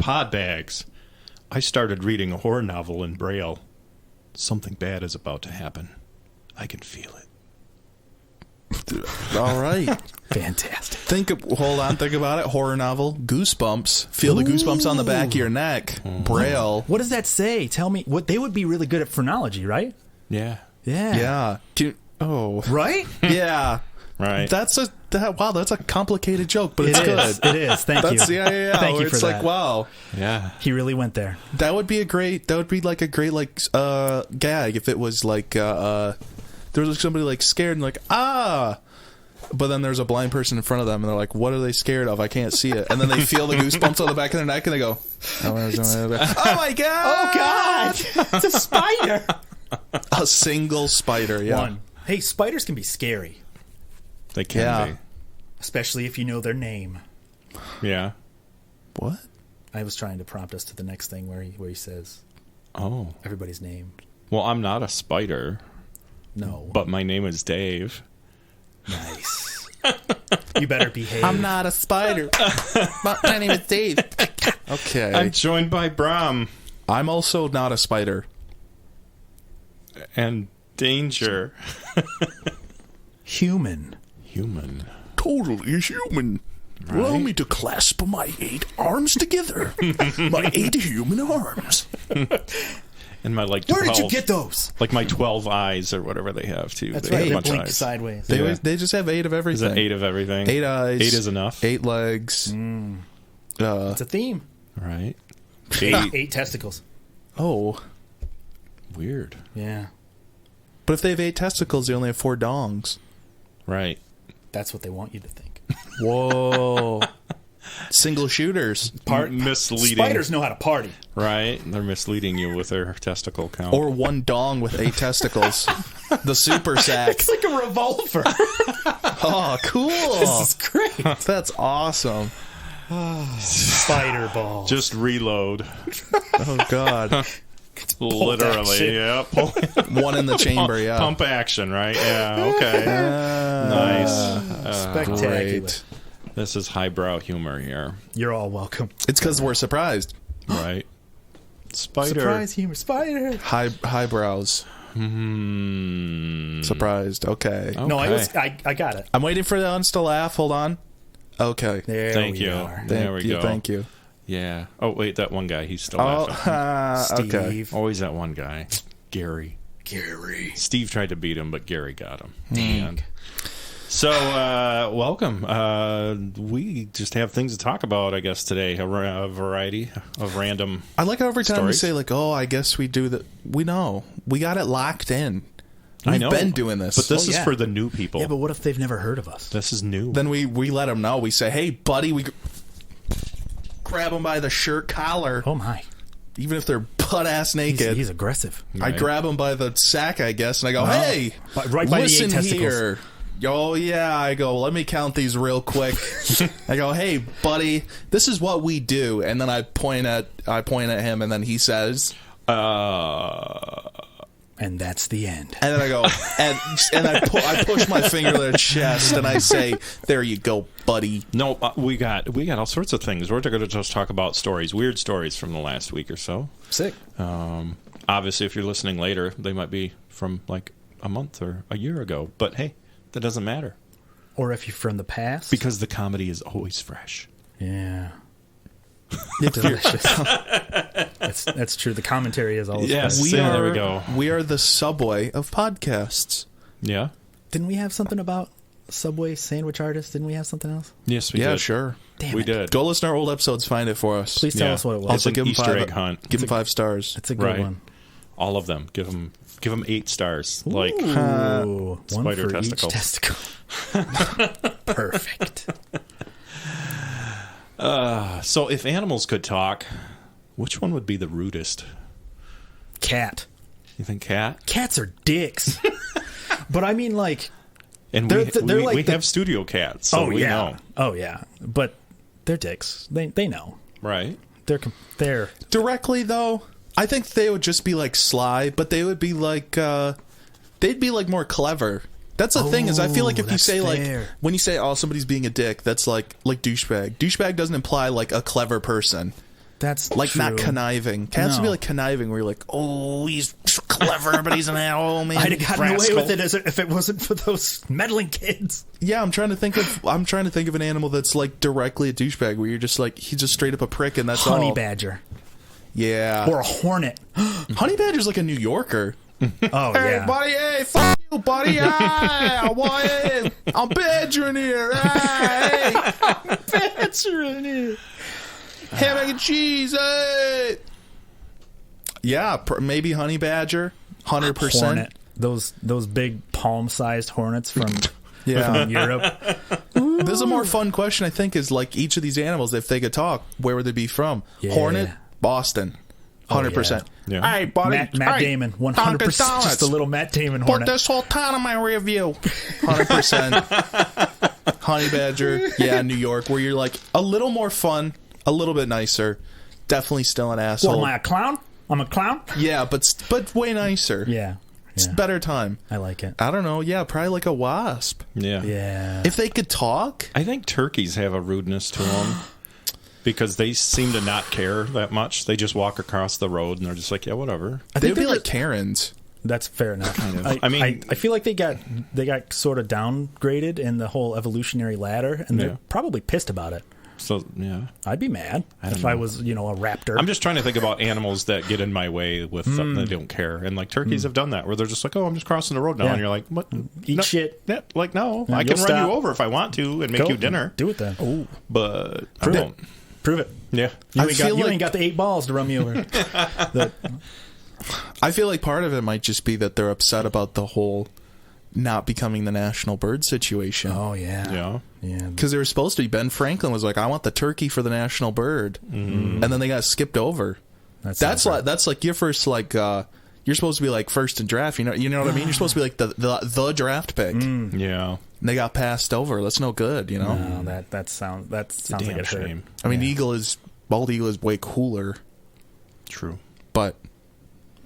Podbags. I started reading a horror novel in Braille. Something bad is about to happen. I can feel it. All right. Fantastic. Hold on, think about it. Horror novel, goosebumps. Feel the goosebumps on the back of your neck. Braille. What does that say? Tell me. What they would be really good at phrenology, right? Yeah. Yeah. Yeah. Right? Yeah. Right. Wow, that's a complicated joke, but it's good. It is. Thank you. Yeah. Thank you for it's that. like, wow. Yeah. He really went there. That would be like a great gag if it was like there was like somebody like scared and like but then there's a blind person in front of them and they're like, what are they scared of? I can't see it. And then they feel the goosebumps on the back of their neck and they go, oh my god! Oh god! It's a spider. A single spider, yeah. One. Hey, spiders can be scary, They can especially if you know their name. be. Yeah. What? I was trying to prompt us to the next thing where he says Oh. everybody's name. Well, I'm not a spider, No. but my name is Dave. Nice. You better behave. I'm not a spider. My name is Dave. Okay. I'm joined by Bram I'm also not a spider. and Danger. human. Human. Totally human. Allow me to clasp my 8 arms together. My 8 human arms. And my Where 12, did you get those? like my 12 eyes or whatever they have too. That's They right. have a They bunch of blink eyes. sideways. They just have 8 of Is everything. it 8 of everything? 8 eyes. 8 is enough. 8 legs. It's a theme. Right. 8 testicles. Oh. Weird. Yeah. But if they have 8 testicles, they only have 4 dongs. Right. That's what they want you to think. Whoa. Single shooters. Misleading. Spiders know how to party. Right. They're misleading you with their testicle count. Or 1 dong with 8 testicles. The super sack. It's like a revolver. Oh, cool. This is great. That's awesome. Spider ball. Just reload. Oh, God. Literally. Yeah. Pull, 1 in the chamber, yeah. Pump action, right? Yeah. Okay. Nice. Spectacular. Great. This is highbrow humor here. You're all welcome. It's because we're surprised. Right. Spider. Surprise humor. Spider. Highbrows. Surprised. Okay. No, I got it. I'm waiting for the uns to laugh. Hold on. Okay. There Thank we you. are. There we go. Thank you. Yeah. Oh, wait, that one guy. He's still Oh, laughing. okay. Steve. Always that one guy. Gary. Steve tried to beat him, but Gary got him. And so, welcome. We just have things to talk about, I guess, today. A variety of random I like how every time stories. we say, like, oh, I guess we do that. We know. We got it locked in. I We've know. been doing this. But this is yeah. for the new people. Yeah, but what if they've never heard of us? This is new. Then we let them know. We say, hey, buddy, we grab them by the shirt collar. Oh, my. Even if they're butt-ass naked. He's aggressive. I grab them by the sack, I guess, and I go, hey, Right by the 8 listen testicles. here. Oh, yeah. I go, let me count these real quick. I go, hey, buddy, this is what we do. And then I point at him, and then he says... And that's the end. And then I go, and I push my finger to their chest, and I say, there you go, buddy. No, we got all sorts of things. We're going to just talk about stories, weird stories from the last week or so. Sick. Obviously, if you're listening later, they might be from like a month or a year ago. But hey, that doesn't matter. Or if you're from the past. Because the comedy is always fresh. Yeah. Delicious. That's true. The commentary is always Yes. fresh. There we go. We are the Subway of podcasts. Yeah? Didn't we have something about Subway sandwich artists? Didn't we have something else? Yes, we Yeah, did. sure. Damn We it. did. Go listen to our old episodes, find it for us. Please tell us what it was. It's an give 'em Easter 5 egg hunt. Give them 5 stars. It's a good Right. one. All of them. Give them 8 stars. Like, Ooh, one spider for testicles. each testicle. Perfect. so if animals could talk, which one would be the rudest? Cat. You think cat? Cats are dicks. But I mean, like... And They're we like the- have studio cats, so we know. Oh, yeah. But they're dicks. They know. Right? They're... Directly, though, I think they would just be like sly, but they would be like, they'd be like more clever. That's the thing is, I feel like if you that's say fair. like, when you say, oh, somebody's being a dick, that's like douchebag. Douchebag doesn't imply like a clever person. That's Like true. not conniving. Cats would be No. like conniving, where you're like, oh, he's clever, but he's an animal. I'd have gotten away with it if it wasn't for those meddling kids. Yeah, I'm trying to think of an animal that's like directly a douchebag, where you're just like, he's just straight up a prick, and that's Honey all. badger Yeah. or a hornet. Honey badger's like a New Yorker. Oh Hey, yeah. buddy, hey, fuck you, buddy. Hey, boy, I'm badgering here. Hey, Badger in here. ham, egg, and cheese. Hey. Yeah, maybe honey badger, 100%. Hornet. Those big palm-sized hornets from Yeah. from Europe. This is a more fun question, I think, is like each of these animals, if they could talk, where would they be from? Yeah. Hornet, Boston, 100%. Yeah. Hey, buddy. Matt hey, Damon, Dunkin' 100%. Donuts. Just a little Matt Damon Put hornet. this whole town in my rear view. 100%. Honey badger. Yeah, New York, where you're like a little more fun, a little bit nicer. Definitely still an asshole. What, am I a clown? I'm a clown? Yeah, but way nicer. Yeah. It's Yeah. better time. I like it. I don't know. Yeah, probably like a wasp. Yeah. Yeah. If they could talk. I think turkeys have a rudeness to them because they seem to not care that much. They just walk across the road and they're just like, yeah, whatever. They'd be like Karens. That's fair enough. I mean- I feel like they got sort of downgraded in the whole evolutionary ladder, and Yeah. they're probably pissed about it. So, yeah. I'd be mad if know. I was, a raptor. I'm just trying to think about animals that get in my way with something they don't care. And like turkeys have done that where they're just like, oh, I'm just crossing the road now. Yeah. And you're like, what? Eat No. shit. Yeah, like, no, No, I can you'll run stop. you over if I want to and make Go. you dinner. Do it then. Oh, But I Prove it. don't. prove it. Yeah. You feel ain't got the 8 balls to run me over. I feel like part of it might just be that they're upset about the whole not becoming the national bird situation. Oh yeah. Yeah. Yeah. Because they were supposed to be. Ben Franklin was like, I want the turkey for the national bird. And then they got skipped over. That's like your first, like, you're supposed to be like first in draft. You know what I mean? You're supposed to be like the draft pick. Yeah. And they got passed over. That's no good, you know? No, that sounds like Damn it hurt. shame. I mean, bald eagle is way cooler, True. but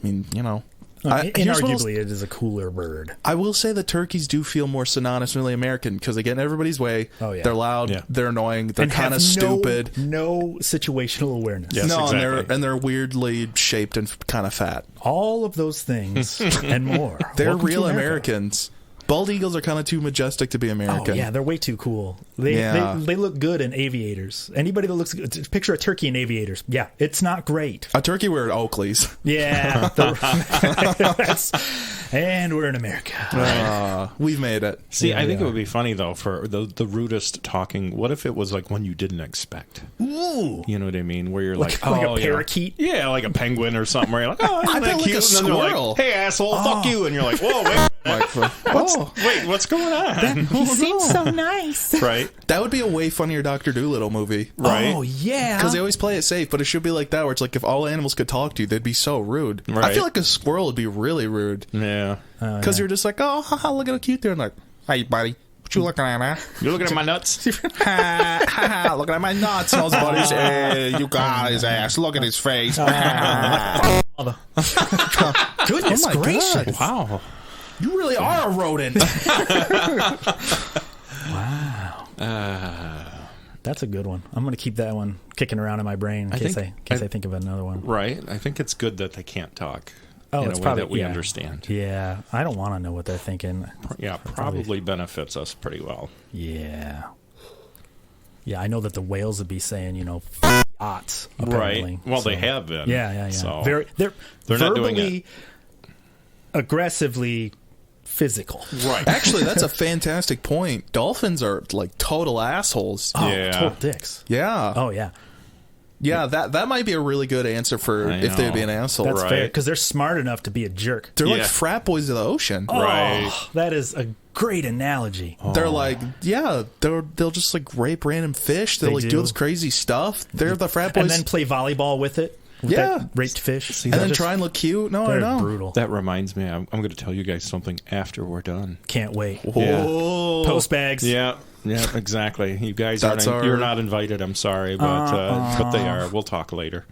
I mean, here's what Inarguably, it is a cooler bird. I will say that turkeys do feel more synonymously American because they get in everybody's way. Oh, yeah. They're loud. Yeah. They're annoying. They're And kind have of stupid. No situational awareness. Yes, no, exactly. and they're weirdly shaped and kind of fat. All of those things and more. They're Welcome to real America. Americans. Bald eagles are kind of too majestic to be Oh American. yeah, they're way too cool. Yeah. They look good in aviators. Anybody that looks good, picture a turkey in aviators. Yeah, it's not great. A turkey wearing Oakleys. Yeah, and we're in America. We've made it. See, Yeah, I think yeah. it would be funny though for the rudest talking. What if it was like one you didn't expect? Ooh, You know what I mean? Where you're like, like oh, a parakeet. Yeah, like a penguin or something. Where you're like, oh, isn't I that bet like cute? a And then they're like, squirrel. hey, asshole, fuck you. And you're like, whoa, wait, wait, what's going on? He seems so nice. Right, That would be a way funnier Dr. Dolittle movie. right. Oh yeah, Because they always play it safe, but it should be like that, where it's like if all animals could talk to you, they'd be so rude. I Right. feel like a squirrel would be really rude. Yeah, Because you're just like, oh, haha, look at how cute they're. And like, hey, buddy, what you looking at, man? you're looking at my nuts. Ha, ha, ha, looking at my nuts. And all his buddies, hey, you got his ass. Look at his face. Mother. Goodness Oh my gracious! God. Wow. You really are a rodent. Wow. That's a good one. I'm going to keep that one kicking around in my brain in case I think of another one. Right. I think it's good that they can't talk. Oh, in it's a way probably that we yeah. understand. Yeah, I don't want to know what they're thinking. Yeah, probably benefits us pretty well. Yeah. Yeah, I know that the whales would be saying, yachts. Apparently. Right. Well, So, they have been. Yeah. So They're not doing verbally, aggressively physical. right. Actually, that's a fantastic point. Dolphins are like total assholes. Oh, Yeah. total dicks. Yeah. Oh, yeah. Yeah, that might be a really good answer for I if they'd be know. an asshole. That's Right. fair, because they're smart enough to be a jerk. They're like Yeah. frat boys of the ocean. Right. Oh, that is a great analogy. They're like, yeah, they'll just like rape random fish. They'll They like do do. this crazy stuff. They're the frat boys. And then play volleyball with it. With Yeah. that raped fish. and then try and look cute. No, I They're know. brutal. That reminds me, I'm going to tell you guys something after we're done. Can't wait. Whoa. Post bags. Yeah, exactly. You guys That's aren't. our- You're not invited. I'm sorry, but they are. We'll talk later.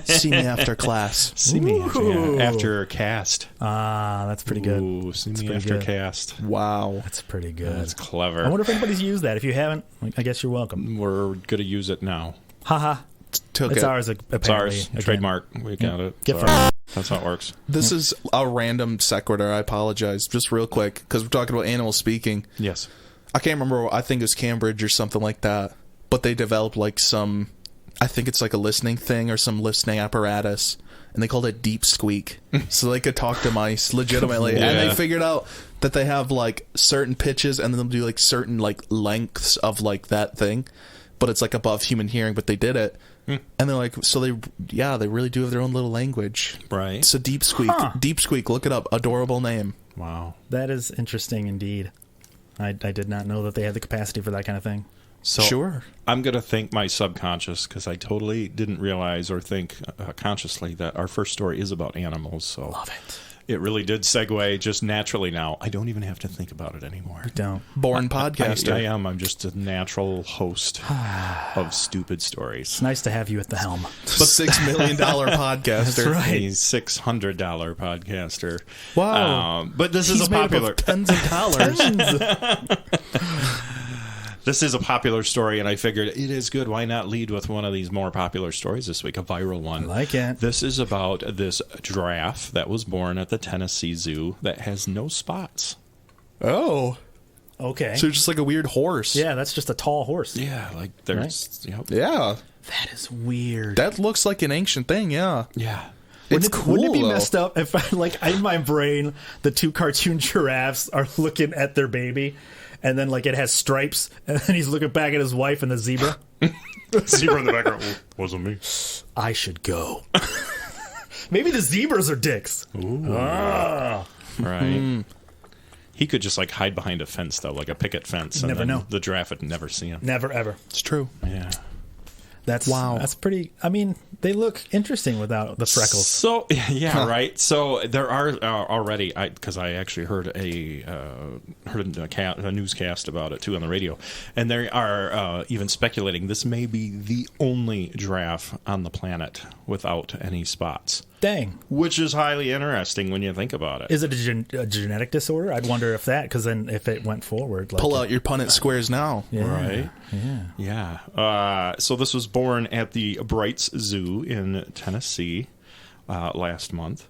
See me after class. See me Ooh. after cast. That's pretty good. Ooh, see me pretty after good. cast. Wow. That's pretty good. That's I clever. wonder if anybody's used that. If you haven't, I guess you're welcome. We're going to use it now. Haha. Took It's it. ours, It's apparently. ours. again. Trademark. We got it. Get Sorry. from That's how it works. This is a random sequitur. I apologize. Just real quick, because we're talking about animal speaking. Yes. I can't remember. I think it was Cambridge or something like that. But they developed like some, I think it's like a listening thing or some listening apparatus, and they called it deep squeak, so they could talk to mice legitimately. Yeah. And they figured out that they have like certain pitches, and then they'll do like certain like lengths of like that thing, but it's like above human hearing. But they did it, and they're like, so they really do have their own little language. Right. It's a deep squeak. Huh. Deep squeak. Look it up. Adorable name. Wow. That is interesting indeed. I did not know that they had the capacity for that kind of thing. So Sure. I'm going to thank my subconscious because I totally didn't realize or think consciously that our first story is about animals. So Love it. it really did segue just naturally now. I don't even have to think about it anymore. Don't. Born podcaster. I am. I'm just a natural host of stupid stories. It's nice to have you at the helm. $6 million podcaster. That's right. A $600 podcaster. Wow. But this is He's a made up popular. of tens of dollars. This is a popular story, and I figured it is good. Why not lead with one of these more popular stories this week, a viral one? I like it. This is about this giraffe that was born at the Tennessee Zoo that has no spots. Oh. Okay. So just like a weird horse. Yeah, that's just a tall horse. Yeah, like there's, Yeah. That is weird. That looks like an ancient thing, yeah. yeah. It's Wouldn't it be cool, though. messed up if, like, in my brain, the two cartoon giraffes are looking at their baby, and then, like, it has stripes, and then he's looking back at his wife and the zebra? Zebra in the background. Wasn't me. I should go. Maybe the zebras are dicks. Ah. Right. He could just like hide behind a fence though, like a picket fence. And Never then know. The giraffe would never see him. Never, ever. It's true. Yeah. Wow. That's pretty... I mean, they look interesting without the freckles. So yeah, right. So there are already, because I actually heard a newscast about it too on the radio, and they are even speculating this may be the only giraffe on the planet without any spots, Dang. which is highly interesting when you think about it. Is it a genetic disorder? I'd wonder if that, because then if it went forward... Like, Pull out your Punnett squares now. Yeah, Right. Yeah. So this was born at the Brights Zoo in Tennessee last month.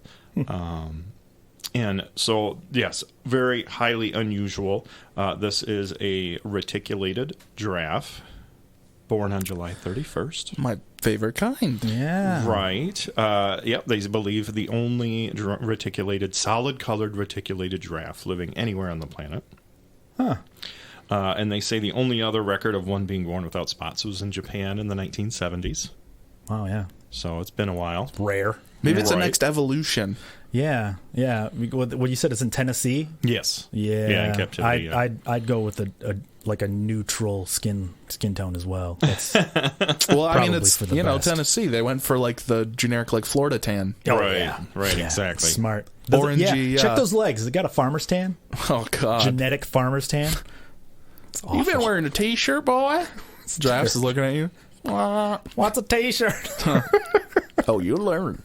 And so, yes, very highly unusual. This is a reticulated giraffe born on July 31st. My favorite kind. Yeah. Right. Yep, they believe the only solid-colored reticulated giraffe living anywhere on the planet. Huh. And they say the only other record of one being born without spots was in Japan in the 1970s. Oh, yeah. So it's been a while. Rare. Maybe it's the Right. next evolution. Yeah, yeah. What you said is in Tennessee. Yes. Yeah, Yeah, in captivity. I'd go with a neutral skin tone as well. That's, Well, I mean, Probably it's, for the best. Tennessee. They went for like the generic like Florida tan. oh, Right, yeah. right, Yeah, exactly. Smart. Orangey, yeah. Check those legs. Has it got a farmer's tan? Oh, God. Genetic farmer's tan. It's awful. You been wearing a t-shirt, boy? Giraffes is looking at you. What's a t-shirt? Oh, you'll learn.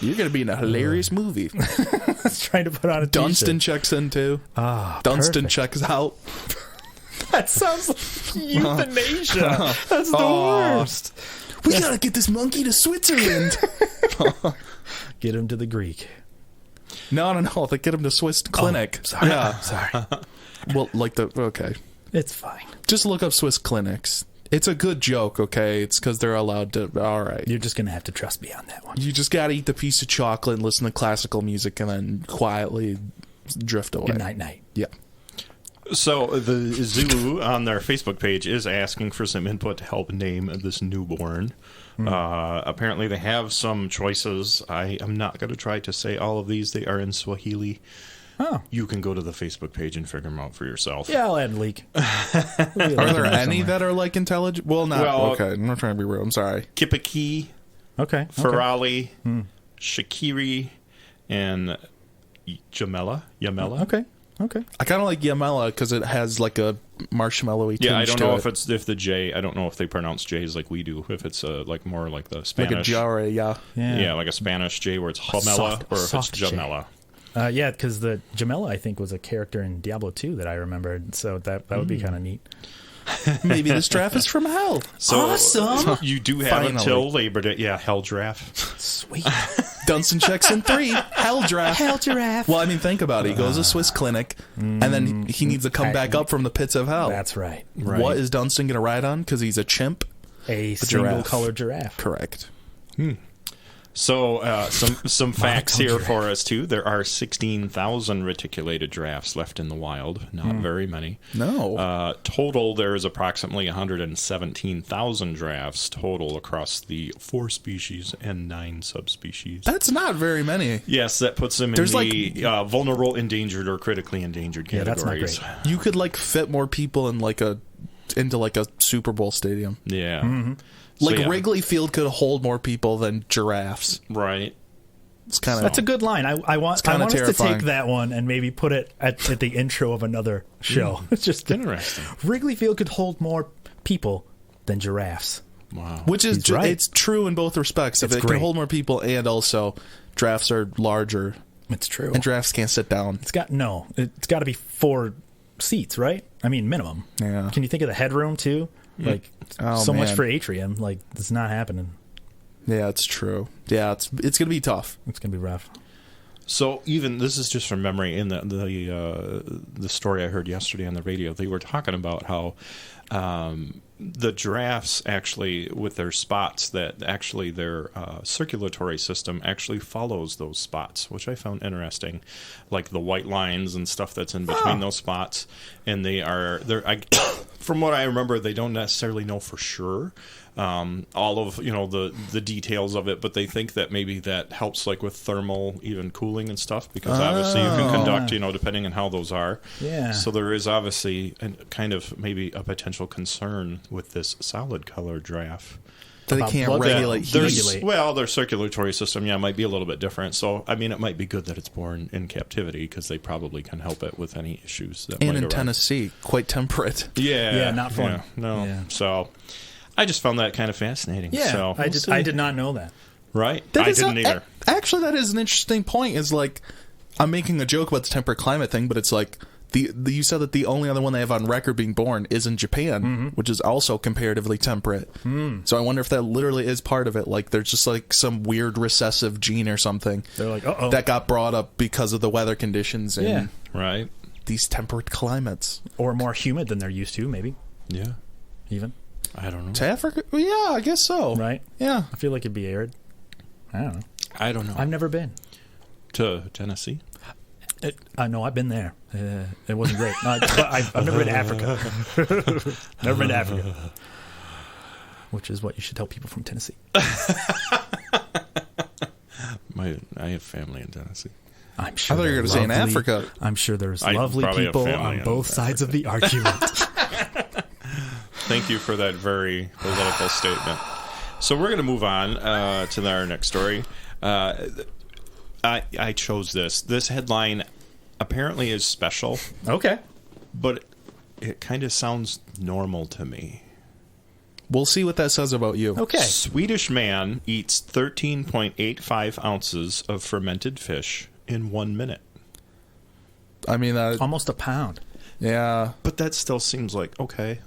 You're going to be in a hilarious movie. It's trying to put on a Dunstan t-shirt. checks in, too. Ah, Dunstan perfect. checks out. That sounds like euthanasia. That's the Aw. worst. We got to get this monkey to Switzerland. Get him to the Greek. No. They get him to Swiss clinic. Sorry. Yeah. Sorry. Well, okay. It's fine. Just look up Swiss clinics. It's a good joke, okay? It's because they're allowed to. All right. You're just going to have to trust me on that one. You just got to eat the piece of chocolate and listen to classical music and then quietly drift away. Good night. Yeah. So the zoo on their Facebook page is asking for some input to help name this newborn. Apparently they have some choices. I am not going to try to say all of these. They are in Swahili. Oh. You can go to the Facebook page and figure them out for yourself. Yeah, I'll add a leak. Are there any that are like intelligent? Well, not. Well, okay, I'm not trying to be rude. I'm sorry. Kipiki, Okay. Ferrali, Shakiri, and Yamela. Okay. I kind of like Yamela because it has like a marshmallowy tinge Yeah, I don't to know it. if the J. I don't know if they pronounce J's like we do. If it's like more like the like Spanish, a jarre, yeah. yeah, like a Spanish J where it's Jamela, or if it's soft J. Jamela. Yeah, because the Jamela, I think, was a character in Diablo 2 that I remembered, so that would be kind of neat. Maybe this giraffe is from hell. So Awesome. you do have Finally. until Labor Day. Yeah, hell giraffe. Sweet. Dunstan checks in 3. Hell giraffe. Hell giraffe. Well, I mean, think about it. He goes to Swiss clinic, and then he needs to come back up from the pits of hell. That's right. What is Dunstan going to ride on? Because he's a chimp? A giraffe. single-colored giraffe. Correct. So some facts here giraffe. for us too. There are 16,000 reticulated giraffes left in the wild. Not very many. No. Total, there is approximately 117,000 giraffes total across the 4 species and 9 subspecies. That's not very many. Yes, that puts them in There's the vulnerable, endangered, or critically endangered Yeah, that's not categories. great. You could fit more people in into a Super Bowl stadium. Yeah. Mm-hmm. So, yeah. Wrigley Field could hold more people than giraffes. Right. It's kind of That's a good line. I want kinda us to terrifying. take that one and maybe put it at the intro of another show. It's just Interesting. Wrigley Field could hold more people than giraffes. Wow. which is He's right. it's true in both respects. If It's it can great. hold more people, and also giraffes are larger, It's true. and giraffes can't sit down. It's got to be 4 seats, right? I mean, minimum. Yeah. Can you think of the headroom too? Like Oh, so much man. for atrium. Like it's not happening. Yeah, it's true. Yeah, it's gonna be tough. It's gonna be rough. So even this is just from memory. In the story I heard yesterday on the radio, they were talking about how the giraffes actually, with their spots, that actually their circulatory system actually follows those spots, which I found interesting, like the white lines and stuff that's in between those spots. And from what I remember, they don't necessarily know for sure all of the details of it, but they think that maybe that helps with thermal even cooling and stuff, because obviously you can conduct depending on how those are. Yeah. So there is obviously kind of maybe a potential concern with this solid color giraffe. They About can't blood regulate that- heat. Regulate. Well, their circulatory system, might be a little bit different. So, I mean, it might be good that it's born in captivity, because they probably can help it with any issues that And might in arise. Tennessee, quite temperate. Yeah, not fun. Yeah, no. Yeah. So, I just found that kind of fascinating. Yeah, so, I we'll did. see. I did not know that. Right? That I is didn't either. Actually, that is an interesting point. Is I'm making a joke about the temperate climate thing, but it's you said that the only other one they have on record being born is in Japan, which is also comparatively temperate. So I wonder if that literally is part of it. There's just some weird recessive gene or something They're like, uh-oh. that got brought up because of the weather conditions in Yeah. Right? these temperate climates. Or more humid than they're used to, maybe Yeah. even. I don't know. To Africa? Well, yeah, I guess so. Right? Yeah. I feel like it'd be arid. I don't know. I don't know. I've never been. To Tennessee? I know I've been there. It wasn't great. No, but I've never been to Africa. Never been to Africa. Which is what you should tell people from Tennessee. I have family in Tennessee. I'm sure. I thought you were they're going to say in lovely- Africa. I'm sure there's I lovely probably have people family on in both sides of the argument. Thank you for that very political statement. So we're going to move on to our next story. I chose this. This headline apparently is special, Okay. but it kind of sounds normal to me. We'll see what that says about you. Okay. Swedish man eats 13.85 ounces of fermented fish in 1 minute. I mean, Almost a pound. yeah. But that still seems okay.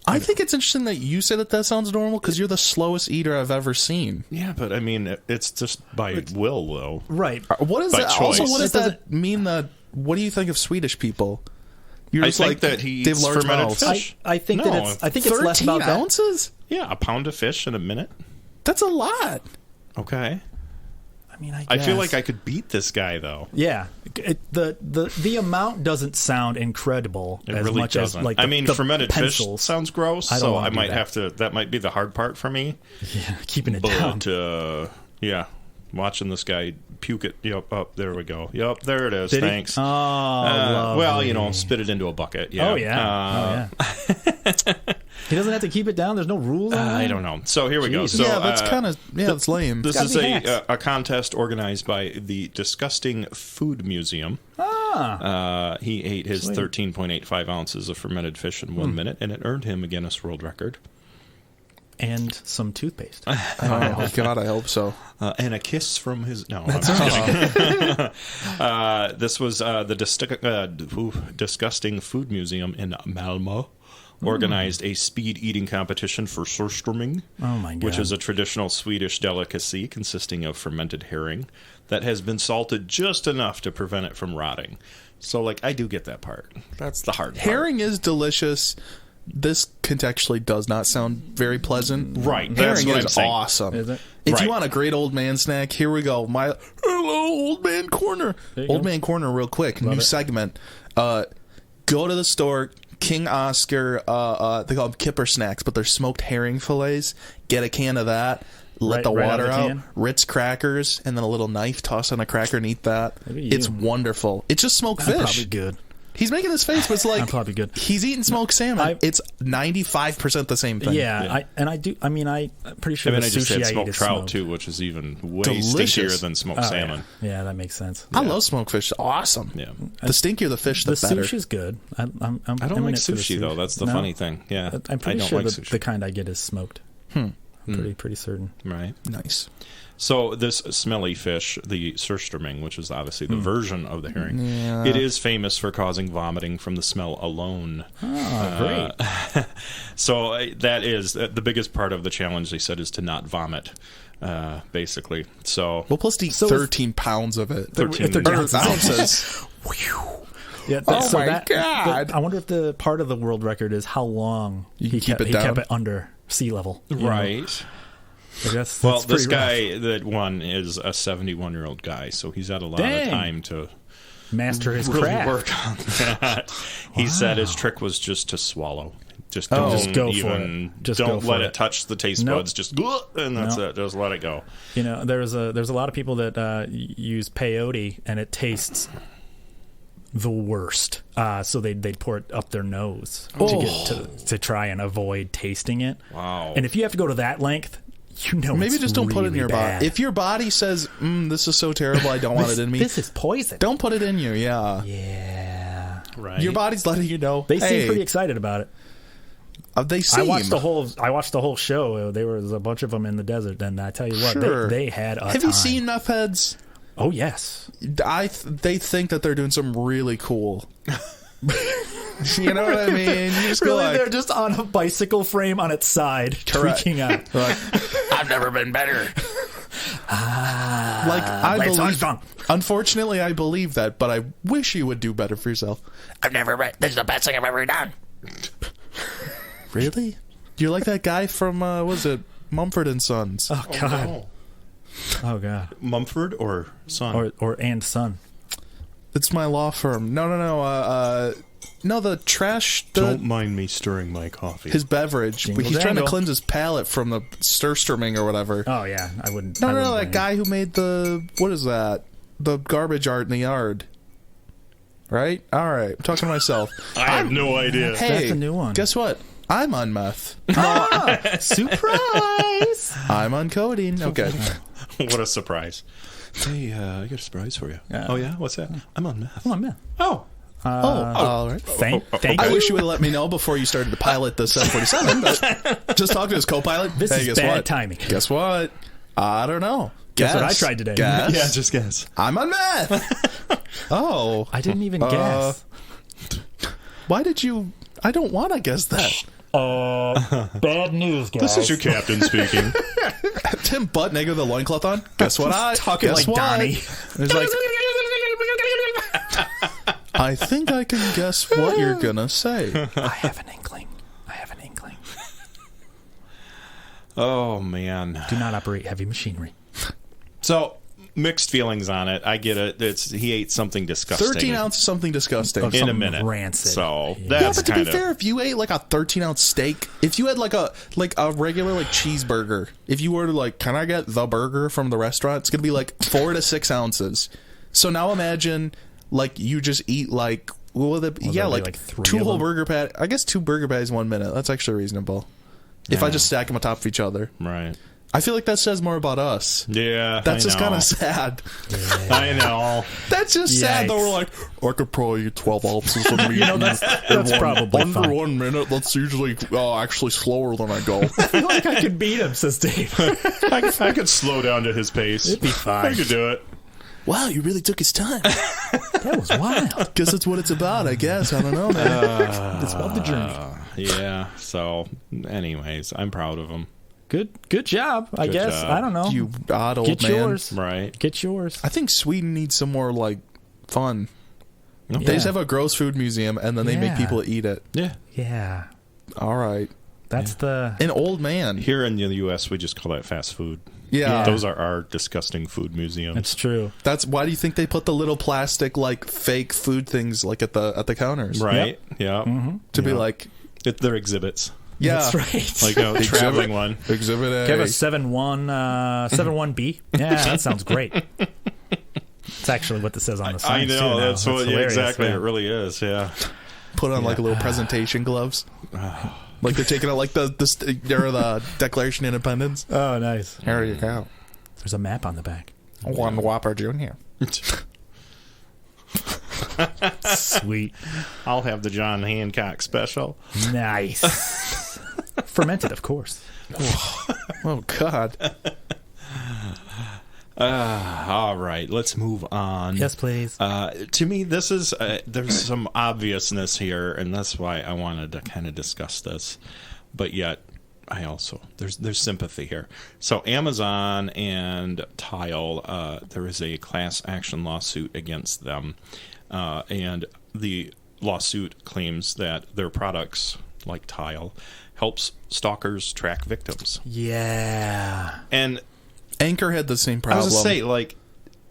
I think it's interesting that you say that sounds normal because you're the slowest eater I've ever seen. Yeah, but I mean, it's just by will, though. Right. What is By that? Also, choice. what does It that mean? What do you think of Swedish people? You're I just think that he they have eats large fermented mouths. fish. I think No, that I think it's less 13 about that. ounces? Yeah, a pound of fish in a minute. That's a lot. Okay. I mean, I feel like I could beat this guy, though. Yeah, the amount doesn't sound incredible It as really much doesn't. as the fermented pencils. fish sounds gross, I don't so wanna I do might that. have to. That might be the hard part for me. Yeah, keeping it down. But yeah, watching this guy puke it. Yep, up there we go. Yep, there it is. Did he? Thanks. Oh, well, lovely. spit it into a bucket. Yeah. Oh yeah. He doesn't have to keep it down. There's no rules. On I that? don't know. So here we go. Jesus. So, yeah, that's kind of that's lame. This Gotta is be hacks. a contest organized by the Disgusting Food Museum. He ate his Sweet. 13.85 ounces of fermented fish in 1 minute, and it earned him a Guinness World Record. And some toothpaste. Oh God, I hope so. And a kiss from his... No, I'm just kidding. This was the Disgusting Food Museum in Malmö. organized a speed eating competition for surströmming, Oh my god! which is a traditional Swedish delicacy consisting of fermented herring that has been salted just enough to prevent it from rotting. So, like, I do get that part. That's the hard part. Herring is delicious. This contextually does not sound very pleasant. Right, that's Herring what I'm is saying. awesome. Is it? If Right. you want a great old man snack, here we go. My hello, old man corner. There you Old go. man corner, real quick. Love new it. segment. Go to the store. King Oscar. They call them kipper snacks, but they're smoked herring fillets. Get a can of that. Let Right- the right out water of the out. can? Ritz crackers, and then a little knife. Toss on a cracker and eat that. Look at It's you. wonderful. It's just smoked I'm fish. probably good. He's making his face, but it's like I'm probably good. he's eating smoked salmon. It's 95% the same thing. Yeah, I'm pretty sure I mean, the I just sushi had I eat smoked is trout, smoked. too, which is even way Delicious. stinkier than smoked Oh, salmon. Yeah, that makes sense. I love smoked fish. Awesome. Yeah. The stinkier the fish, the, The better. sushi's good. I'm I don't I'm like in it for the sushi, though. That's the No? funny thing. Yeah. I'm pretty I don't sure like the sushi. kind I get is smoked. Pretty certain. Right. Nice. So this smelly fish, the surströmming, which is obviously the version of the herring, Yeah. it is famous for causing vomiting from the smell alone. Oh, great. So that is the biggest part of the challenge, they said, is to not vomit, basically. So We'll plus eat So is- 13 pounds of it. 13 if they're Or ounces. ounces. Yeah, Oh my God. I wonder if the part of the world record is how long You he keep kept, it he down? kept it under sea level. you know? right. Like that's Well, pretty this rough. guy that won is a 71-year-old guy, so he's had a lot Dang. of time to master his really craft. work on that. He said his trick was just to swallow. Just don't Just go for even it. Just go don't for let it. it touch the taste Nope. buds. Just and that's Nope. it. Just let it go. You know, there's a lot of people that use peyote and it tastes the worst. So they'd pour it up their nose to try and avoid tasting it. Wow. And if you have to go to that length, you know, Maybe it's just don't put it in really your bad. body. If your body says, this is so terrible, I don't want it in me, This is poison. don't put it in you. Yeah. Yeah. Right. Your body's letting you know. They hey, seem pretty excited about it. They seem. I watched the whole show. There was a bunch of them in the desert, and I tell you what, Sure. they had a Have time. you seen meth heads? Oh yes. They think that they're doing something really cool. You know what I mean? You just go Really, like, they're just on a bicycle frame on its side, Correct. freaking out. they're like, I've never been better. Like I Lance believe. Armstrong. Unfortunately, I believe that, but I wish you would do better for yourself. I've never read. This is the best thing I've ever done. Really? You're like that guy from what was it, Mumford and Sons? Oh god. Oh god. Mumford or Son? Or and son. It's my law firm. No. No, the trash. Don't mind me stirring my coffee. His beverage. Jingle He's trying to jangle. cleanse his palate from the surströmming or whatever. Oh yeah, I wouldn't. No, I no, wouldn't that blame guy who made the what is that? The garbage art in the yard. Right? All right. I'm talking to myself. I have no idea. Hey, That's a new one. Guess what? I'm on meth. you. Surprise! I'm on codeine. Okay. What a surprise. Hey, I got a surprise for you. Yeah. Oh, yeah? What's that? I'm on meth. Come on, man. Oh. All right. Thank I you. wish you would have let me know before you started to pilot the 747, but just talk to his co-pilot. This hey, is guess bad what? timing. Guess what? I don't know. Guess what I tried today. Guess. Yeah, just guess. I'm on meth. Oh. I didn't even guess. Why did you... I don't want to guess that. Bad news, guys. This is your captain speaking. Tim butt naked with a loincloth on. Guess what? I Talking guess like what? Donnie. He's like, I think I can guess what you're gonna say. I have an inkling. Oh, man. Do not operate heavy machinery. So, mixed feelings on it. I get it. He ate something disgusting. 13 ounce of something disgusting. Of in a something minute. rancid. So, Yeah. Yeah, that's but to be kind of... fair, if you ate like a 13-ounce steak, if you had like a regular like cheeseburger, if you were to like, can I get the burger from the restaurant? It's gonna be like 4 to 6 ounces. So now imagine like you just eat like what would it be? Yeah, that'd be, like like, 3 two of whole them? burger patties. I guess 2 burger patties in 1 minute. That's actually reasonable. If I Yeah. just stack them on top of each other, Right. I feel like that says more about us. Yeah, That's I just know. kind of sad. I know. That's just sad. Though Yikes. we're like, I could probably eat 12 ounces of meat. That's probably under fine. 1 minute. That's usually actually slower than I go. I feel like I could beat him, says Dave. I could slow down to his pace. It'd be fine. I could do it. Wow, you really took his time. That was wild. Guess that's what it's about, I guess. I don't know, man. It's about the journey. Yeah. So, anyways, I'm proud of them. Good job, I Good guess. job. I don't know. You odd old Get man. yours. Right. Get yours. I think Sweden needs some more like fun. Okay. They just have a gross food museum, and then they make Yeah. people eat it. Yeah. Yeah. All right, That's the... an old man. Here in the U.S., we just call that fast food. Yeah, Those are our disgusting food museums. It's true. that's why do you think they put the little plastic like fake food things like at the counters, Right. Yeah. To be Yeah. like, They're exhibits. yeah, That's right. Like a traveling one. Exhibit A. Give us 71B. Yeah, that sounds great. It's actually what this says on the sign. I know. That's what. Yeah, hilarious, exactly. man. It really is. Yeah. Put on like a little presentation gloves. Like they're taking out like the Declaration of Independence. Oh, nice. Here you go. There's a map on the back. One Whopper Jr. Sweet. I'll have the John Hancock special. Nice. Fermented, of course. Oh God. All right, let's move on. Yes, please. To me, this is there's some obviousness here, and that's why I wanted to kind of discuss this. But yet, I also there's sympathy here. So Amazon and Tile, there is a class action lawsuit against them, and the lawsuit claims that their products, like Tile, helps stalkers track victims. Yeah. And Anchor had the same I problem. was gonna say, like,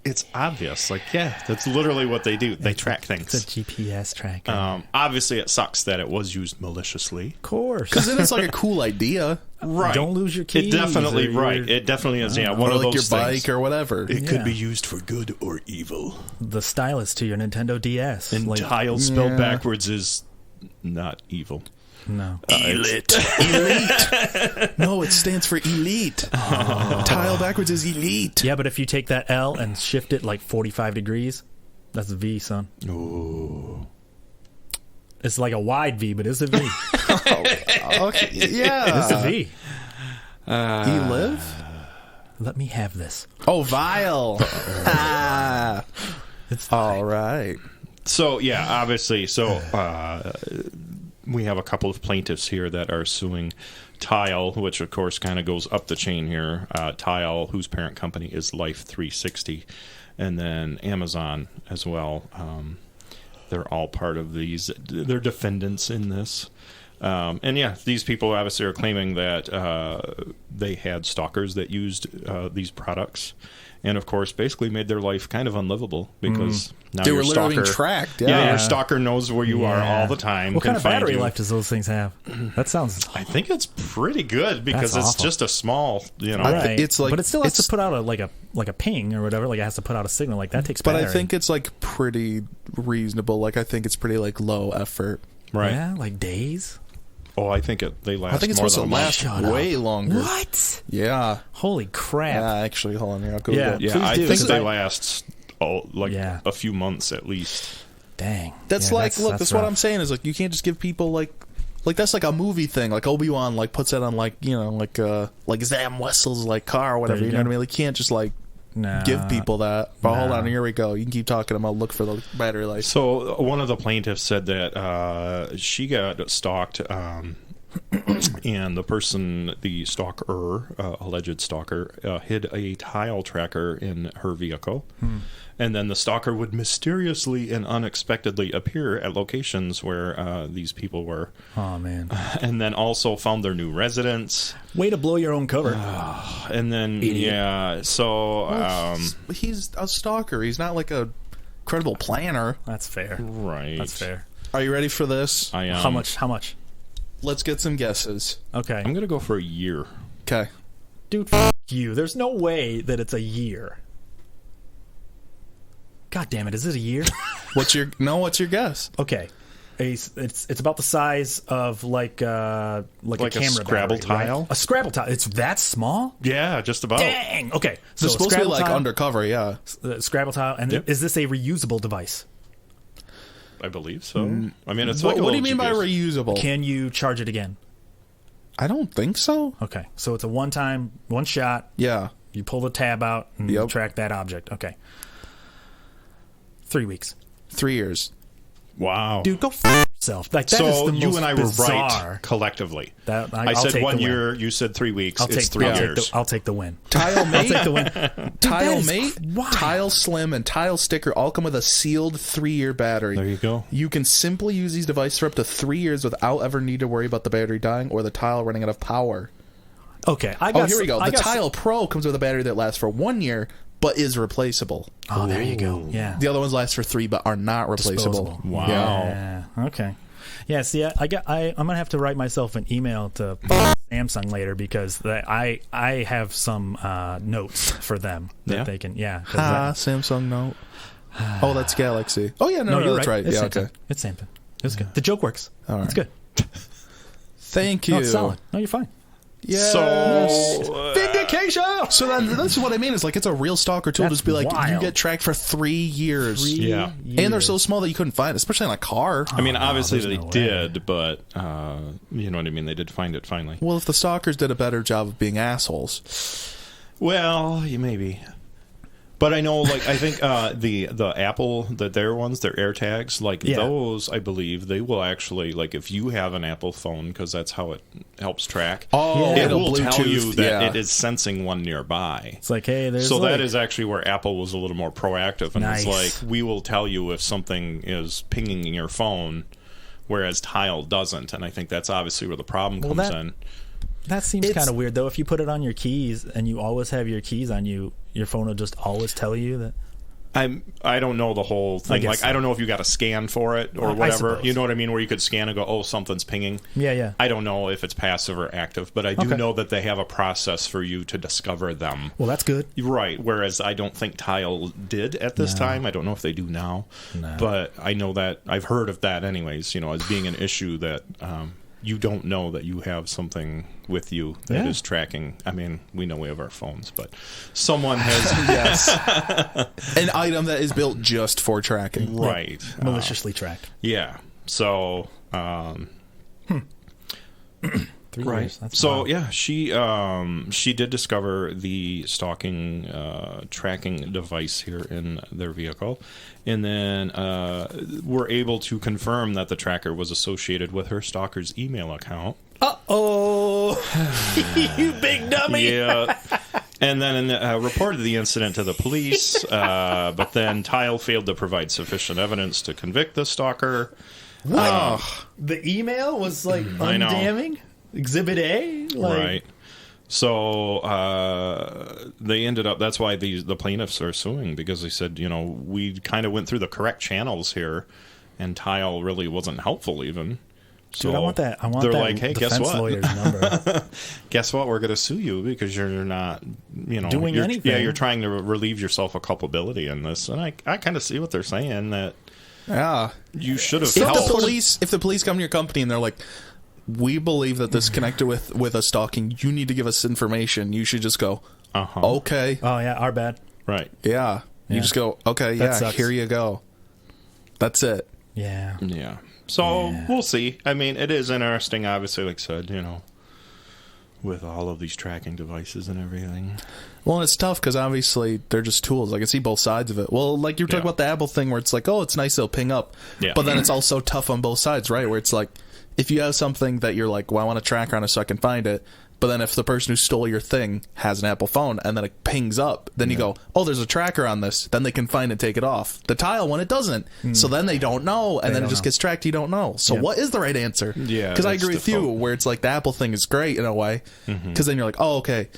it's obvious. Like, yeah, that's literally what they do. They track It's a things. GPS tracker. Obviously, it sucks that it was used maliciously. Of course. Because then it's like a cool idea, Right. Don't lose your keys. It definitely, or your- right. It definitely is, yeah, or one of like those your bike things. or whatever. It Yeah. could be used for good or evil. The stylus to your Nintendo DS. And Like, Tile spelled Yeah. backwards is not evil. no. Elite. No, it stands for elite. Tile backwards is elite. Yeah, but if you take that L and shift it like 45 degrees, that's V, son. Ooh. It's like a wide V, but it's a V. Okay, yeah. It's a V. Live? Let me have this. Oh, vile. It's All right. So, yeah, obviously. So, we have a couple of plaintiffs here that are suing Tile, which, of course, kind of goes up the chain here. Tile, whose parent company is Life 360, and then Amazon as well. They're all part of these. They're defendants in this. And, yeah, these people obviously are claiming that they had stalkers that used these products. And, of course, basically made their life kind of unlivable because now They your were literally stalker, being tracked. Yeah, Yeah. your stalker knows where you are Yeah. all the time. What can kind of find battery you. life does those things have? That sounds... I think it's pretty good because That's it's awful. just a small, Right. it's like- but it still has it's- to put out a ping or whatever. Like it has to put out a signal. Like that takes But battery. I think it's like pretty reasonable. Like I think it's pretty like low effort. right. Yeah, like days. Oh, I think they last. I think it's more supposed to than a month. last Shut up. way longer. What? Yeah. Holy crap. Yeah, actually, hold on here. I'll go Yeah. get Yeah, Please I do, think 'cause they I- last Yeah. a few months at least. Dang. That's Yeah, like, look, that's what rough. I'm saying is like you can't just give people like that's like a movie thing. Like Obi-Wan like puts that on like, you know, like Zam Wessel's like car or whatever. There You you know go. what I mean? Like, you can't just like Nah. give people that. But hold Nah. on, here we go. You can keep talking. I'm gonna look for the battery life. So one of the plaintiffs said that she got stalked, and the person, the stalker, alleged stalker, hid a Tile tracker in her vehicle. And then the stalker would mysteriously and unexpectedly appear at locations where these people were. Oh man. And then also found their new residence. Way to blow your own cover. And then, yeah, so, He's a stalker. He's not like a credible planner. That's fair. right. That's fair. Are you ready for this? I am. How much? How much? Let's get some guesses. Okay. I'm going to go for a year. Okay. Dude, you. There's no way that it's a year. God damn it. Is it a year? What's your guess? Okay. It's about the size of like a Like a camera Scrabble battery, right? tile? A Scrabble tile. It's that small? Yeah, just about. Dang. Okay. So It's a supposed to be Scrabble like tile, undercover, yeah. Scrabble tile. And Yep. is this a reusable device? I believe so. I mean, it's What, like a what do you little mean by GPS. reusable? Can you charge it again? I don't think so. Okay. So it's a one-time, one shot. Yeah. You pull the tab out and Yep. track that object. Okay. 3 weeks. 3 years. Wow. Dude, go f Like, that is So the you most and I were bizarre. right collectively. That, I I'll said take 1 the win. year. You said 3 weeks. I'll It's take 3 years. I'll take the win. Tile mate, Take the win. Tile is mate, wild. Tile Slim, and Tile Sticker all come with a sealed 3-year battery. There you go. You can simply use these devices for up to 3 years without ever need to worry about the battery dying or the tile running out of power. Okay, I got. Here we go. The Tile Pro comes with a battery that lasts for 1 year, but is replaceable. Oh, there you go. Yeah. The other ones last for 3, but are not replaceable. Disposable. Wow. Yeah. Okay. Yeah. See, I'm gonna have to write myself an email to Samsung later because I have some notes for them that they can. Yeah. 'cause Samsung Note. Oh, that's Galaxy. Oh yeah, no, you're that's right. It's Yeah, Samsung. okay. It's Samsung. It's good. The joke works. All right. It's good. Thank you. No, it's solid. No, you're fine. Yes. So Vindication. So then that's what I mean. Is like it's a real stalker tool. That's Just be like, you wild. get tracked for 3 years. Yeah. And they're so small that you couldn't find it, especially in a car. I mean, obviously there's they no way. did, but you know what I mean. They did find it finally. Well, if the stalkers did a better job of being assholes. Well, you maybe. But I know, like, I think the Apple, their ones, their AirTags, like those, I believe they will actually, like, if you have an Apple phone, because that's how it helps track. Oh, it it'll will tell Bluetooth, you that yeah. it is sensing one nearby. It's like, hey, there's So like, that is actually where Apple was a little more proactive, and Nice. it's like we will tell you if something is pinging in your phone, whereas Tile doesn't. And I think that's obviously where the problem comes in. That seems It's- kind of weird though. If you put it on your keys and you always have your keys on you, your phone will just always tell you that. I don't know the whole thing. guess Like, so. I don't know if you got to scan for it or I whatever. suppose. You know what I mean? Where you could scan and go, oh, something's pinging. Yeah. I don't know if it's passive or active, but I do Okay. know that they have a process for you to discover them. Well, that's good. Right. Whereas I don't think Tile did at this time. I don't know if they do now. No. But I know that I've heard of that anyways, you know, as being an issue that you don't know that you have something with you that is tracking. I mean, we know we have our phones, but someone has. Yes. An item that is built just for tracking. Right. Maliciously tracked. Yeah. So, 3 right. years. That's So wild. yeah, she did discover the stalking tracking device here in their vehicle, and then were able to confirm that the tracker was associated with her stalker's email account. Oh, you big dummy! Yeah. And then reported the incident to the police, but then Tile failed to provide sufficient evidence to convict the stalker. The email was like I know. undamning. Exhibit A, like, Right. So they ended up. That's why the plaintiffs are suing, because they said, you know, we kind of went through the correct channels here, and Tile really wasn't helpful even. So Dude, I want that. I want they're that like, hey, guess defense what? lawyer's number. Guess what? We're going to sue you because you're not, you know, Doing you're, anything. Yeah, you're trying to relieve yourself of culpability in this, and I kind of see what they're saying, that Yeah. you should have If helped. the police come to your company and they're like, we believe that this connected with a stalking, you need to give us information, you should just go, okay. Oh yeah, our bad. Right. Yeah. You Yeah. just go, okay, That yeah, sucks. here you go. That's it. Yeah. Yeah. So we'll see. I mean, it is interesting, obviously, like I said, you know, with all of these tracking devices and everything. Well, and it's tough because obviously they're just tools. I can see both sides of it. Well, like you were talking Yeah. about the Apple thing where it's like, oh, it's nice they'll ping up. Yeah. But then it's also tough on both sides, right? Where it's like, if you have something that you're like, well, I want to track on it so I can find it. But then if the person who stole your thing has an Apple phone and then it pings up, then you go, oh, there's a tracker on this. Then they can find and take it off. The Tile one, it doesn't. So then they don't know. And then it don't just know. gets tracked. You don't know. So Yeah. what is the right answer? Yeah, Because I that's agree with you difficult. where it's like the Apple thing is great in a way. Because then you're like, oh, okay.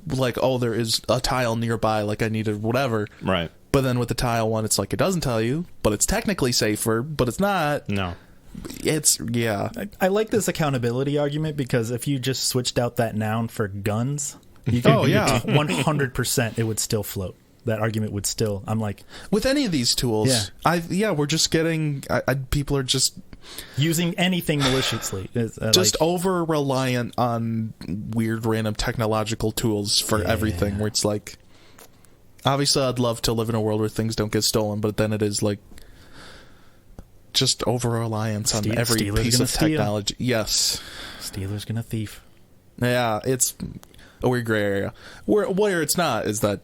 Like, oh, there is a Tile nearby. Like I needed whatever. Right. But then with the Tile one, it's like it doesn't tell you, but it's technically safer, but it's not. No. It's, yeah. I like this accountability argument because if you just switched out that noun for guns, you could, Oh, yeah. 100% it would still float. That argument would still. I'm like With any of these tools, we're just getting, people are just using anything maliciously. Is, just like, over reliant on weird random technological tools for everything, where it's like, obviously I'd love to live in a world where things don't get stolen, but then it is like just over reliance on every Steelers piece gonna of steal. technology. Yes. Steelers gonna thief. Yeah, it's a weird gray area. Where it's not is that,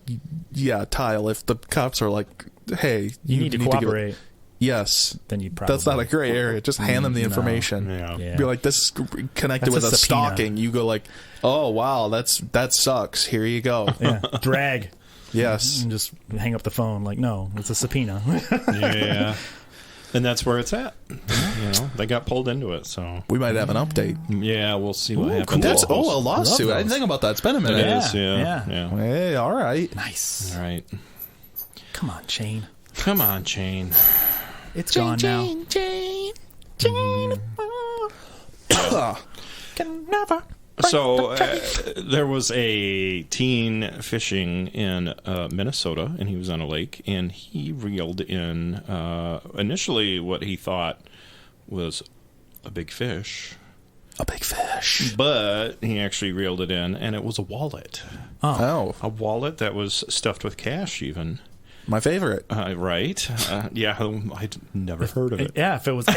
yeah, Tile, if the cops are like, hey, You need to give it- cooperate. Yes. then you probably That's not a gray area. Just hand them the information. Yeah. Be like, this is connected That's with a a subpoena. stalking. You go like, oh wow, that sucks. Here you go. yeah, drag. Yes. And just hang up the phone. Like, no, it's a subpoena. Yeah. And that's where it's at. They got pulled into it, so We might have an update. yeah, we'll see what happens. That's Cool. a lawsuit. Love I didn't those. think about that. It's been a It minute. is, yeah. Hey, all right. Nice. All right. Come on, Shane. Come on, Shane. It's gone now. Can never. So there was a teen fishing in Minnesota, and he was on a lake, and he reeled in initially what he thought was a big fish, A big fish. but he actually reeled it in, and it was a wallet. Oh, A wallet that was stuffed with cash, even. my favorite. Right? Yeah, I'd never heard of it. Yeah, if it was, they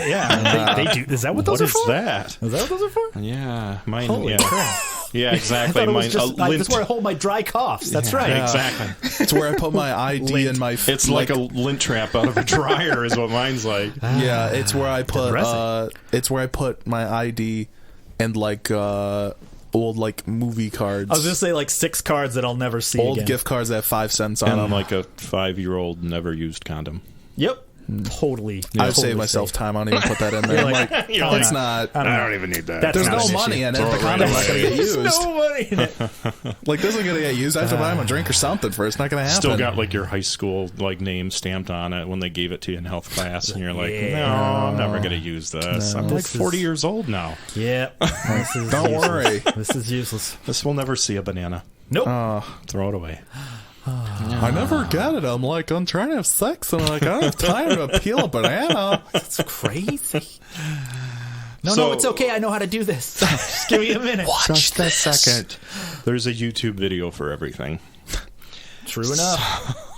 do. Is that what those What are is for? that? Is that what those are for? Yeah, mine. Holy yeah, crap! yeah, I exactly. thought it was Mine. just. That's where I hold my dry coughs. That's right. Exactly. It's where I put my ID and my. It's like a lint trap out of a dryer, is what mine's like. Yeah, it's where I put. Depressing. It's where I put my ID and like old like movie cards. I was gonna say like 6 cards that I'll never see old again. gift cards that have 5 cents on And them. like a 5-year-old never used condom. Yep. Totally. I've totally saved myself safe. time. I don't even put that in there. I'm like, You're it's not. I don't know. even need that. That's There's not no an money issue. in it. Throw The it right condom's not away. going to get There's used. no money in it. Like, this isn't going to get used. I have to buy him a drink or something first. Not going to happen. Still got like your high school like name stamped on it when they gave it to you in health class, and you're like, Yeah. no, I'm never gonna use this. I'm like This 40 is- years old now. Yep. This is Don't useless. worry. This is useless. This will never see a banana. Nope. Throw it away. I never get it. I'm like, I'm trying to have sex, and I'm like, I don't have time to peel a banana. It's crazy. No, So- it's okay. I know how to do this. Just give me a minute. Just a second. There's a YouTube video for everything. True enough.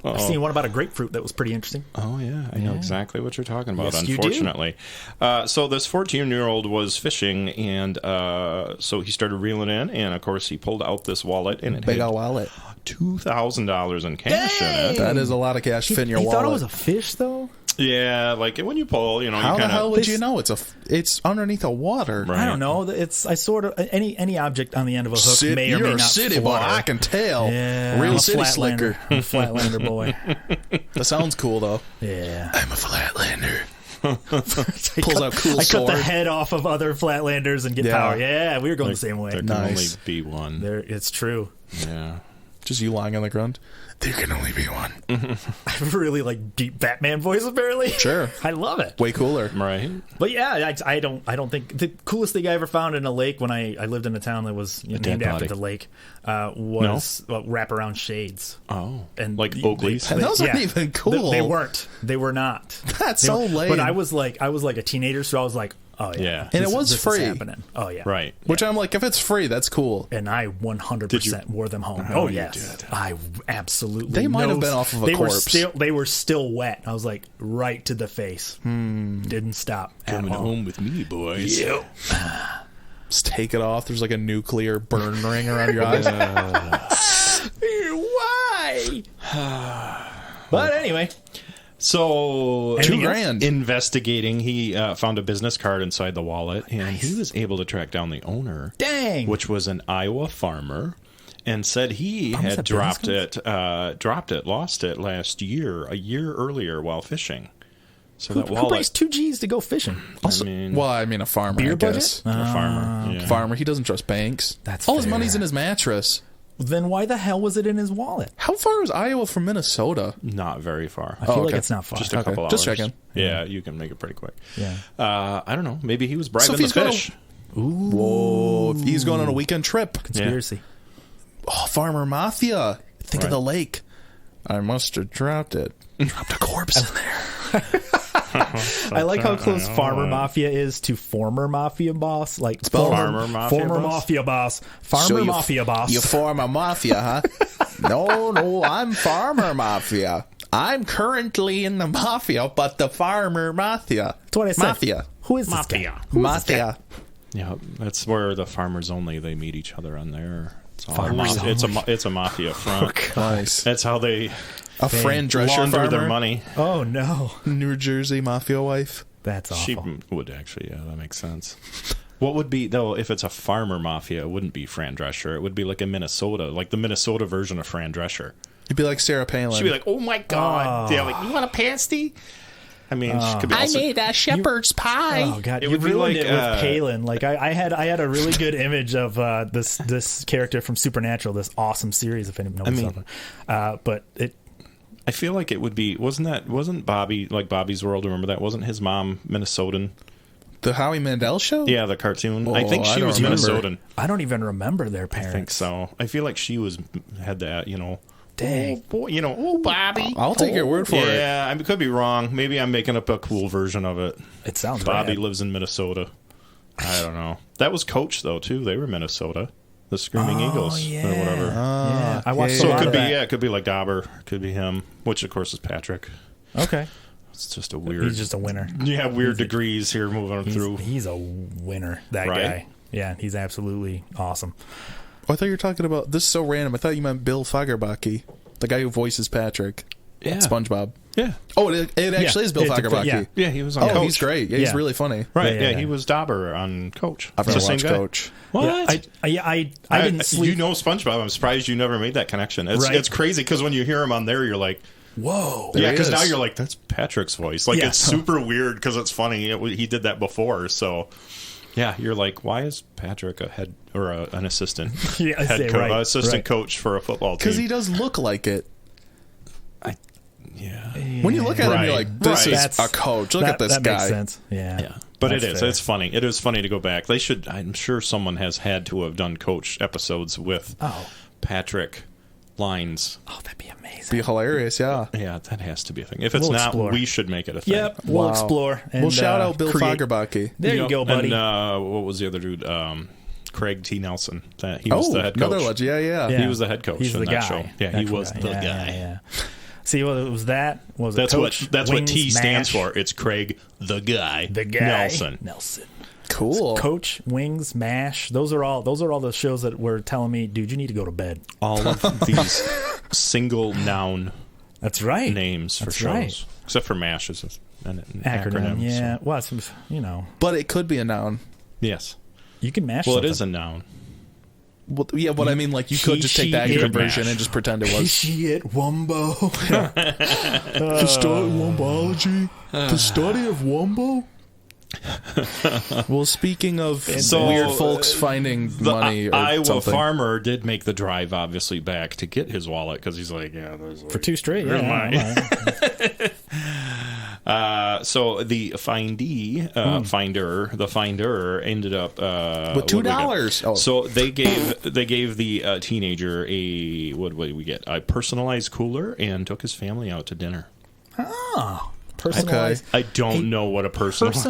I've seen one about a grapefruit that was pretty interesting. Oh, yeah. I know exactly what you're talking about, Yes, you do. unfortunately. So this 14-year-old was fishing, and so he started reeling in, and, of course, he pulled out this wallet, and it Big had old wallet. $2,000 in cash in it. That is a lot of cash to fit in your He wallet. thought it was a fish, though? Yeah, like when you pull, you know, How you the kind hell of... would you know? It's underneath the water. Right. I don't know. I sort of any object on the end of a hook may or you're may a not city boy. flutter. I can tell. Yeah, Real I'm a city Flatlander. slicker. I'm a Flatlander boy. That sounds cool though. Yeah. I'm a Flatlander. I Pulls cut, out cool I cut the sword. head off of other Flatlanders and get Yeah. power. Yeah, we were going the same way. There can Nice. only be one. It's true. Yeah. Just you lying on the ground. There can only be one. I really like deep Batman voice. Apparently, Sure. I love it. Way cooler. Right. But yeah, I don't think the coolest thing I ever found in a lake when I lived in a town that was named dead after body. the lake was wraparound shades. Oh. And like Oakley's? And those aren't even cool. They weren't. They were not. That's They so weren't. lame. But I was like a teenager, so I was like, oh yeah, Yeah. And it this- was this is free. happening. Oh yeah, Right. Which I'm like, if it's free, that's cool. And I 100% wore them home. Oh, Oh you yes, did. I absolutely. They might have been off of a they corpse. They were still wet. I was like right to the face. Didn't stop at Coming all. home with me, boys. Yep. Just take it off. There's like a nuclear burn ring around your eyes. Why? But anyway, So, $2,000. investigating, he found a business card inside the wallet, and he was able to track down the owner, dang. which was an Iowa farmer, and said he Farmers had have business lost it last year, a year earlier while fishing. So who, that who wallet, brings $2,000 to go fishing? Also, I mean, well, I mean, a farmer, Beer I guess. budget? a farmer, yeah. Farmer, he doesn't trust banks. That's all his fair. money's in his mattress. Then why the hell was it in his wallet? How far is Iowa from Minnesota? Not very far. I feel like okay. it's not far. Just a couple hours. Just checking. Yeah, you can make it pretty quick. Yeah. I don't know. Maybe he was bribing if the he's gonna- fish. Whoa! If he's going on a weekend trip. Conspiracy. Oh, farmer mafia! Think of Right. the lake. I must have dropped it. Dropped a corpse in there. I like how close farmer mafia is to former mafia boss. Like Farmer mafia former boss? mafia boss, farmer So you- mafia boss. You farmer mafia, huh? No, I'm farmer mafia. I'm currently in the mafia, but the farmer mafia. That's what I said. Mafia. Who is this guy? Who is this guy? Mafia. Yeah, that's where the farmers only they meet each other on there. It's all Farmers it's a mafia front. Nice. That's how they A Fran Drescher launder farmer. their money. Oh no, New Jersey mafia wife. that's awful. She would actually, yeah, that makes sense. What would be, though, if it's a farmer mafia, it wouldn't be Fran Drescher. It would be like a Minnesota, like the Minnesota version of Fran Drescher. It'd be like Sarah Palin. She'd be like, oh my God. Yeah, like, you want a pasty? I mean, she could be also, a shepherd's pie. Oh God, It you would be ruined like, it with Palin. Like I had a really good image of this character from Supernatural, this awesome series. If anyone knows but it. I feel like it would be, wasn't Bobby, like Bobby's World, remember that? Wasn't his mom Minnesotan? The Howie Mandel show? Yeah, the cartoon. Oh, I think I she don't was remember. Minnesotan. I don't even remember their parents. I think so. I feel like she had that, Dang. Oh, boy, oh, Bobby. I'll take your word for it. Yeah, I could be wrong. Maybe I'm making up a cool version of it. It sounds Bobby bad. lives in Minnesota. I don't know. That was Coach, though, too. They were Minnesota. The Screaming Eagles yeah. or whatever. Yeah, I watched So a it lot could of be, that. it could be like Dauber. It could be him, which, of course, is Patrick. Okay, It's just a weird... he's just a winner. Yeah, weird degrees here moving through. He's a winner. That Right? guy. Yeah, he's absolutely awesome. Oh, I thought you were talking about... This is so random. I thought you meant Bill Fagerbakke, the guy who voices Patrick. Yeah. SpongeBob. Yeah. Oh, it actually is Bill Fagerbakke. yeah. Yeah, he was on Oh, Coach. he's great. Yeah, he's Yeah. really funny. Right, Yeah, yeah, he yeah. was Dauber on Coach. I've It's never the same watched guy. Coach. What? I didn't sleep. You know SpongeBob. I'm surprised you never made that connection. It's, Right. it's crazy because when you hear him on there, you're like, Whoa. There yeah, he because now is. you're like, that's Patrick's voice. Like, Yeah. it's super weird because it's funny. He did that before. So, yeah, you're like, why is Patrick a head or an assistant? Yeah, I say, right, assistant right. coach for a football team. Because he does look like it. Yeah. When you look at him, Right. you're like, this Right. is a coach. Look at this that guy. makes sense. Yeah. Yeah. But That's it is. fair. It's funny. It is funny to go back. They should. I'm sure someone has had to have done Coach episodes with Patrick lines. Oh, that'd be amazing. Be hilarious, yeah. Yeah, that has to be a thing. If it's We'll not, explore. we should make it a thing. Yep, we'll Wow. explore. And, Well, shout out Bill create- Fagerbakke. There you Yep. go, buddy. And what was the other dude? Craig T. Nelson. That he was Oh, the head coach. another legend. Yeah. Yeah. He was the head coach He's in the that guy. show. Yeah, he was the guy. Yeah. See, what it was that? What was That's it what Coach, that's what T Wings, stands Mash? for. It's Craig the guy. The guy Nelson. Cool. Coach, Wings, Mash. Those are all the shows that were telling me, dude, you need to go to bed. All of these single noun That's right. names for That's shows, right. except for Mash is an Acronym. acronym. Yeah. So. Well, it's, But it could be a noun. Yes. you can mash. Well, something. it is a noun. Well, yeah, what I mean, like, you could just take the He, acronym she, version mash. and just pretend it was. She at Wumbo. The study wombology? The study of wombo? Well, speaking of So, weird folks finding The money or Iowa something. farmer did make the drive, obviously, back to get his wallet because he's like, yeah, there's like, For 2 straight. Where's Yeah. So the findee, the finder ended up With $2. Oh. So they gave the teenager what did we get? A personalized cooler and took his family out to dinner. Personalized. I don't know what a personalized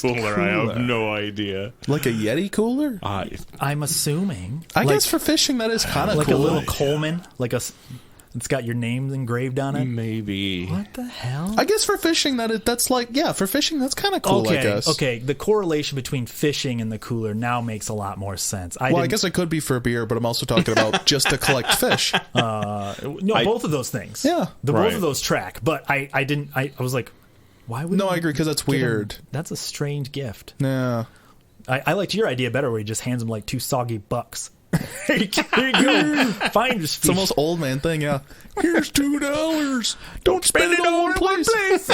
cooler. I have cooler. no idea. Like a Yeti cooler? I'm assuming. I like, guess for fishing, that is kind of like cool. a little Coleman, it's got your name engraved on it. Maybe. What the hell? I guess for fishing, that's like, yeah, for fishing, that's kind of cool, I guess. Okay. The correlation between fishing and the cooler now makes a lot more sense. I guess it could be for beer, but I'm also talking about just to collect fish. both of those things. Yeah. both Right. of those track. But I didn't. I was like, why would? No, you I agree, because that's get him- weird. That's a strange gift. Yeah. I liked your idea better, where he just hands him like 2 soggy bucks. Here you go. Find your It's the most old man thing, yeah. Here's $2. Don't spend it all in one place.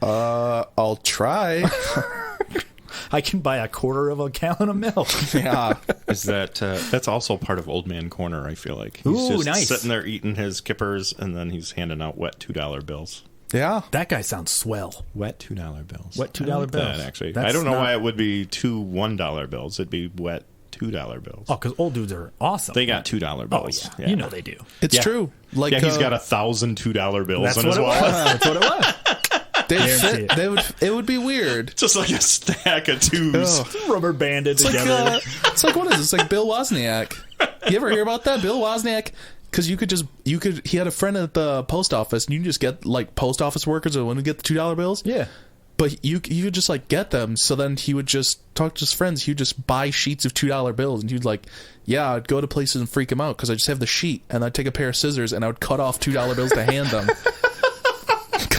I'll try. I can buy a quarter of a gallon of milk. Yeah. Is that that's also part of Old Man Corner? I feel like he's Ooh, just nice. sitting there eating his kippers, and then he's handing out wet $2 bills. Yeah. That guy sounds swell. Wet $2 bills. Wet $2 I like bills. That, actually, That's I don't know not- why it would be 2 $1 bills. It'd be wet $2 bills. Oh, because old dudes are awesome. They got $2 Oh bills. yeah. You know they do. It's Yeah. true. Like, Yeah, he's got 1,000 $2 bills That's in what his it wallet. was. That's what it was. they'd Guarantee fit, it would be weird. Just like a stack of twos. Ugh. Rubber banded It's like, together. it's like, what is this? It's like Bill Wozniak. You ever hear about that? Bill Wozniak? Because he had a friend at the post office, and you can just get, like, post office workers that want to get the $2 bills. Yeah. But you could just like get them. So then he would just talk to his friends. He would just buy sheets of $2 bills, and he'd like, yeah, I'd go to places and freak him out because I just have the sheet, and I'd take a pair of scissors and I would cut off $2 bills to hand them.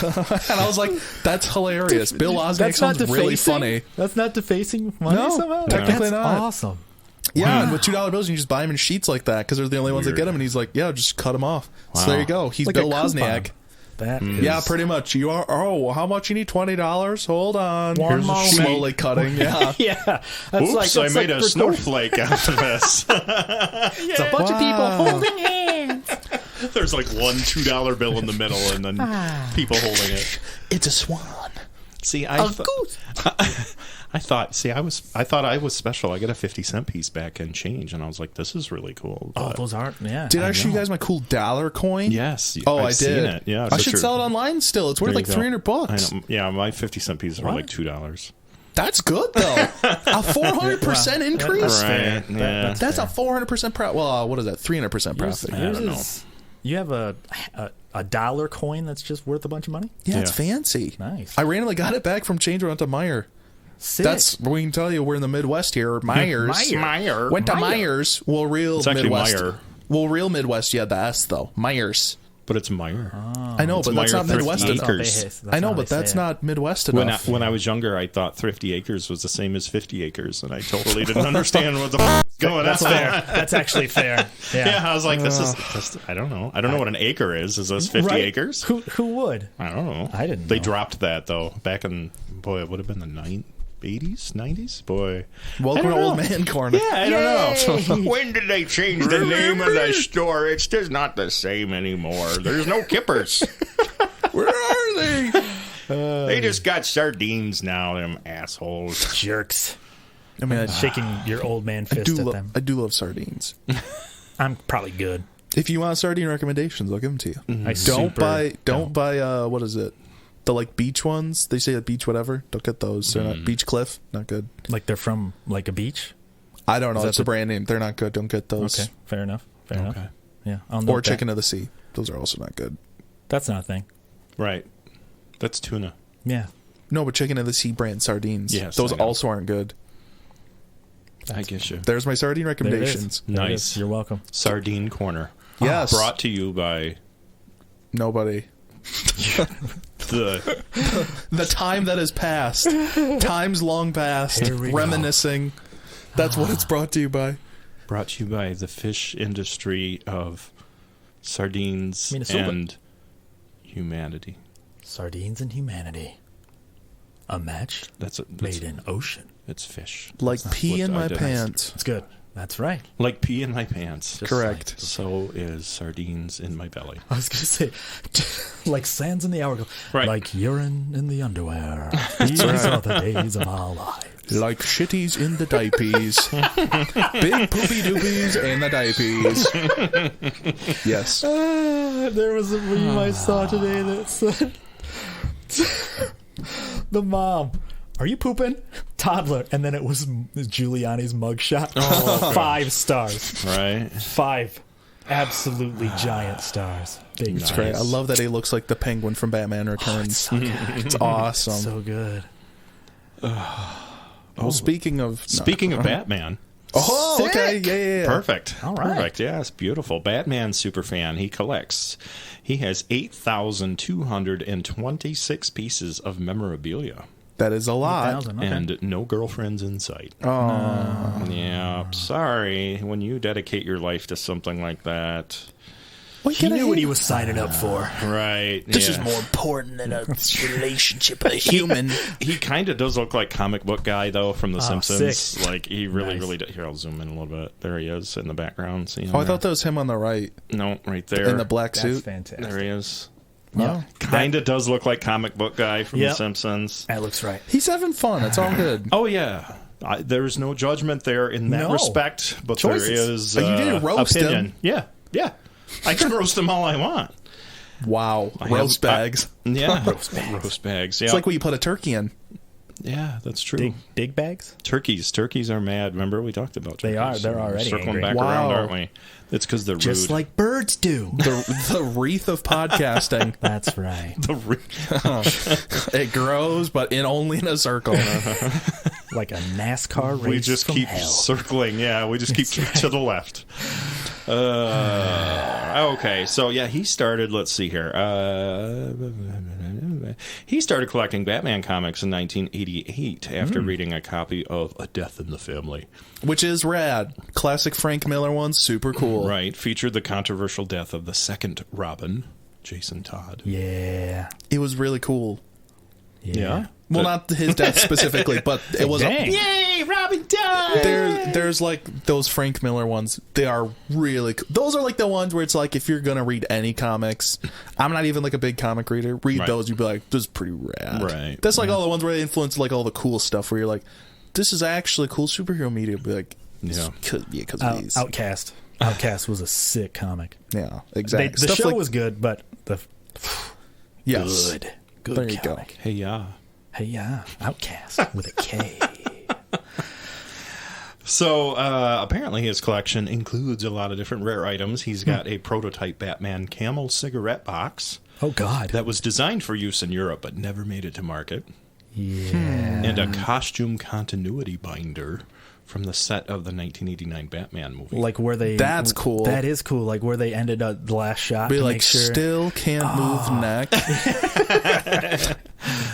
And I was like, that's hilarious. Bill Wozniak sounds really funny. That's not defacing money somehow? Technically that's not. Awesome. Yeah, and with $2 bills, you just buy them in sheets like that because they're the only ones that get them. And he's like, yeah, just cut them off. Wow. So there you go. He's like Bill Wozniak. Yeah, pretty much. You are. Oh, how much you need? $20. Hold on. One moment. Slowly cutting. Yeah. Yeah. Oops! I made a snowflake out of this. It's a bunch of people holding hands. There's like one $2 bill in the middle, and then people holding it. It's a swan. See, I thought I was special. I get a 50-cent piece back in change, and I was like, "This is really cool." Oh, those aren't. Yeah. Did I show you guys my cool $1 coin? Yes. Oh, I've I did. Seen it. Yeah. I should sell it online still. It's worth like $300. I know. Yeah, my 50-cent pieces were like $2. That's good though. A 400% increase. Right. Yeah. That's a 400% profit. Well, what is that? 300% profit. I don't know. You have a $1 coin that's just worth a bunch of money? Yeah, it's fancy. Nice. I randomly got it back from Change Around to Meyer. Sick. That's we can tell you we're in the Midwest here. Myers. Meyer. Went to Myers. Well, real It's actually Midwest. Meyer. Well, real Midwest. Yeah, the S though. Myers. But it's Meyer. I know, but that's Meyer not Midwest Thrifty enough. Acres. I know, but that's not Midwest enough. When I was younger, I thought Thrifty Acres was the same as 50 acres, and I totally didn't understand what the f*** was going on. That's fair. That's actually fair. Yeah, I was like, this is. I don't know. I don't know what an acre is. Is this 50 acres? Who would? I don't know. I didn't know. They dropped that, though, back in, boy, it would have been the 80s, 90s? Boy. Welcome to Old Man Corner. Yeah, I don't know. When did they change the name of the store? It's just not the same anymore. There's no kippers. Where are they? They just got sardines now, them assholes. Jerks. I mean, Shaking your old man fist at them. I do love sardines. I'm probably good. If you want sardine recommendations, I'll give them to you. Don't buy what is it? The like beach ones. They say beach whatever. Don't get those. They're not Beach Cliff. Not good. Like they're from like a beach? I don't know. That's a brand name. They're not good. Don't get those. Okay, fair enough. Yeah. Or Chicken of the Sea. Those are also not good. That's not a thing. Right. That's tuna. Yeah. No, but Chicken of the Sea brand sardines. Yes, those also aren't good. I guess you. There's my sardine recommendations. Nice. You're welcome. Sardine Corner. Yes. Brought to you by nobody. The time that has passed. Times long past. Reminiscing. That's what it's brought to you by. Brought to you by the fish industry of sardines Minnesota. And humanity. Sardines and humanity. A match made in ocean. It's fish. Like pee in my pants. It's good. That's right. Like pee in my pants. Correct. Like, so is sardines in my belly. I was going to say, like sands in the hourglass. Right. Like urine in the underwear. These are the days of our lives. Like shitties in the diapers. Big poopy doopies in the diapers. Yes. There was a meme I saw today that said, the mom, are you pooping? Toddler. And then it was Giuliani's mugshot. 5 stars. Right. 5 absolutely giant stars. Big. It's great. I love that he looks like the penguin from Batman Returns. It's awesome. So good. Well, speaking of Batman. Oh, Sick. okay. Yeah. Perfect. All right. Perfect. Yes, beautiful. Batman superfan. He collects. He has 8,226 pieces of memorabilia. That is a lot. Okay. And no girlfriends in sight. Oh. Yeah, sorry. When you dedicate your life to something like that. He knew what he was signing up for. Right. This is more important than a relationship with a human. He kind of does look like comic book guy, though, from The Simpsons. Sick. Like, he really does. Here, I'll zoom in a little bit. There he is in the background. See him I thought that was him on the right. No, right there. In the black That's suit. fantastic. There he is. Yeah. Kind of does look like comic book guy from The Simpsons. That looks right. He's having fun. It's all good. Oh, yeah. There's no judgment there in that respect, but Choices. there is But you didn't roast opinion. him. Yeah. I can roast him all I want. Wow. Roast bags. Yeah. Roast bags. Yeah. It's like what you put a turkey in. Yeah, that's true. Dig bags? Turkeys are mad. Remember, we talked about turkeys. They are. They're already circling angry. back Wow. around, aren't we? It's because they're Just rude. like birds do. The wreath of podcasting. That's right. It grows, but only in a circle. Like a NASCAR race We just from keep hell. circling. Yeah, we just keep to the left. Okay, so yeah, he started. Let's see here. He started collecting Batman comics in 1988 after reading a copy of A Death in the Family. Which is rad. Classic Frank Miller one, super cool. Right, featured the controversial death of the second Robin, Jason Todd. Yeah. It was really cool. Yeah. Well, not his death specifically, but it was. Dang. Yay, Robin died! There's like those Frank Miller ones. They are really cool. Those are like the ones where it's like if you're gonna read any comics, I'm not even like a big comic reader. Read Right. those, you'd be like, this is pretty rad. Right. That's like all the ones where they influence like all the cool stuff. Where you're like, this is actually cool superhero media. Be like, Yeah. because of these. Outcast. Outcast was a sick comic. Yeah, exactly. The Stuff show like, was good, but yes. good There you go. comic. Hey, yeah. Hey, yeah. Outcast with a K. So apparently his collection includes a lot of different rare items. He's got a prototype Batman Camel cigarette box Oh, God. that was designed for use in Europe but never made it to market. Yeah. And a costume continuity binder from the set of the 1989 Batman movie. Like where they... That's cool. That is cool. Like where they ended up the last shot Be to like, make sure still can't move neck.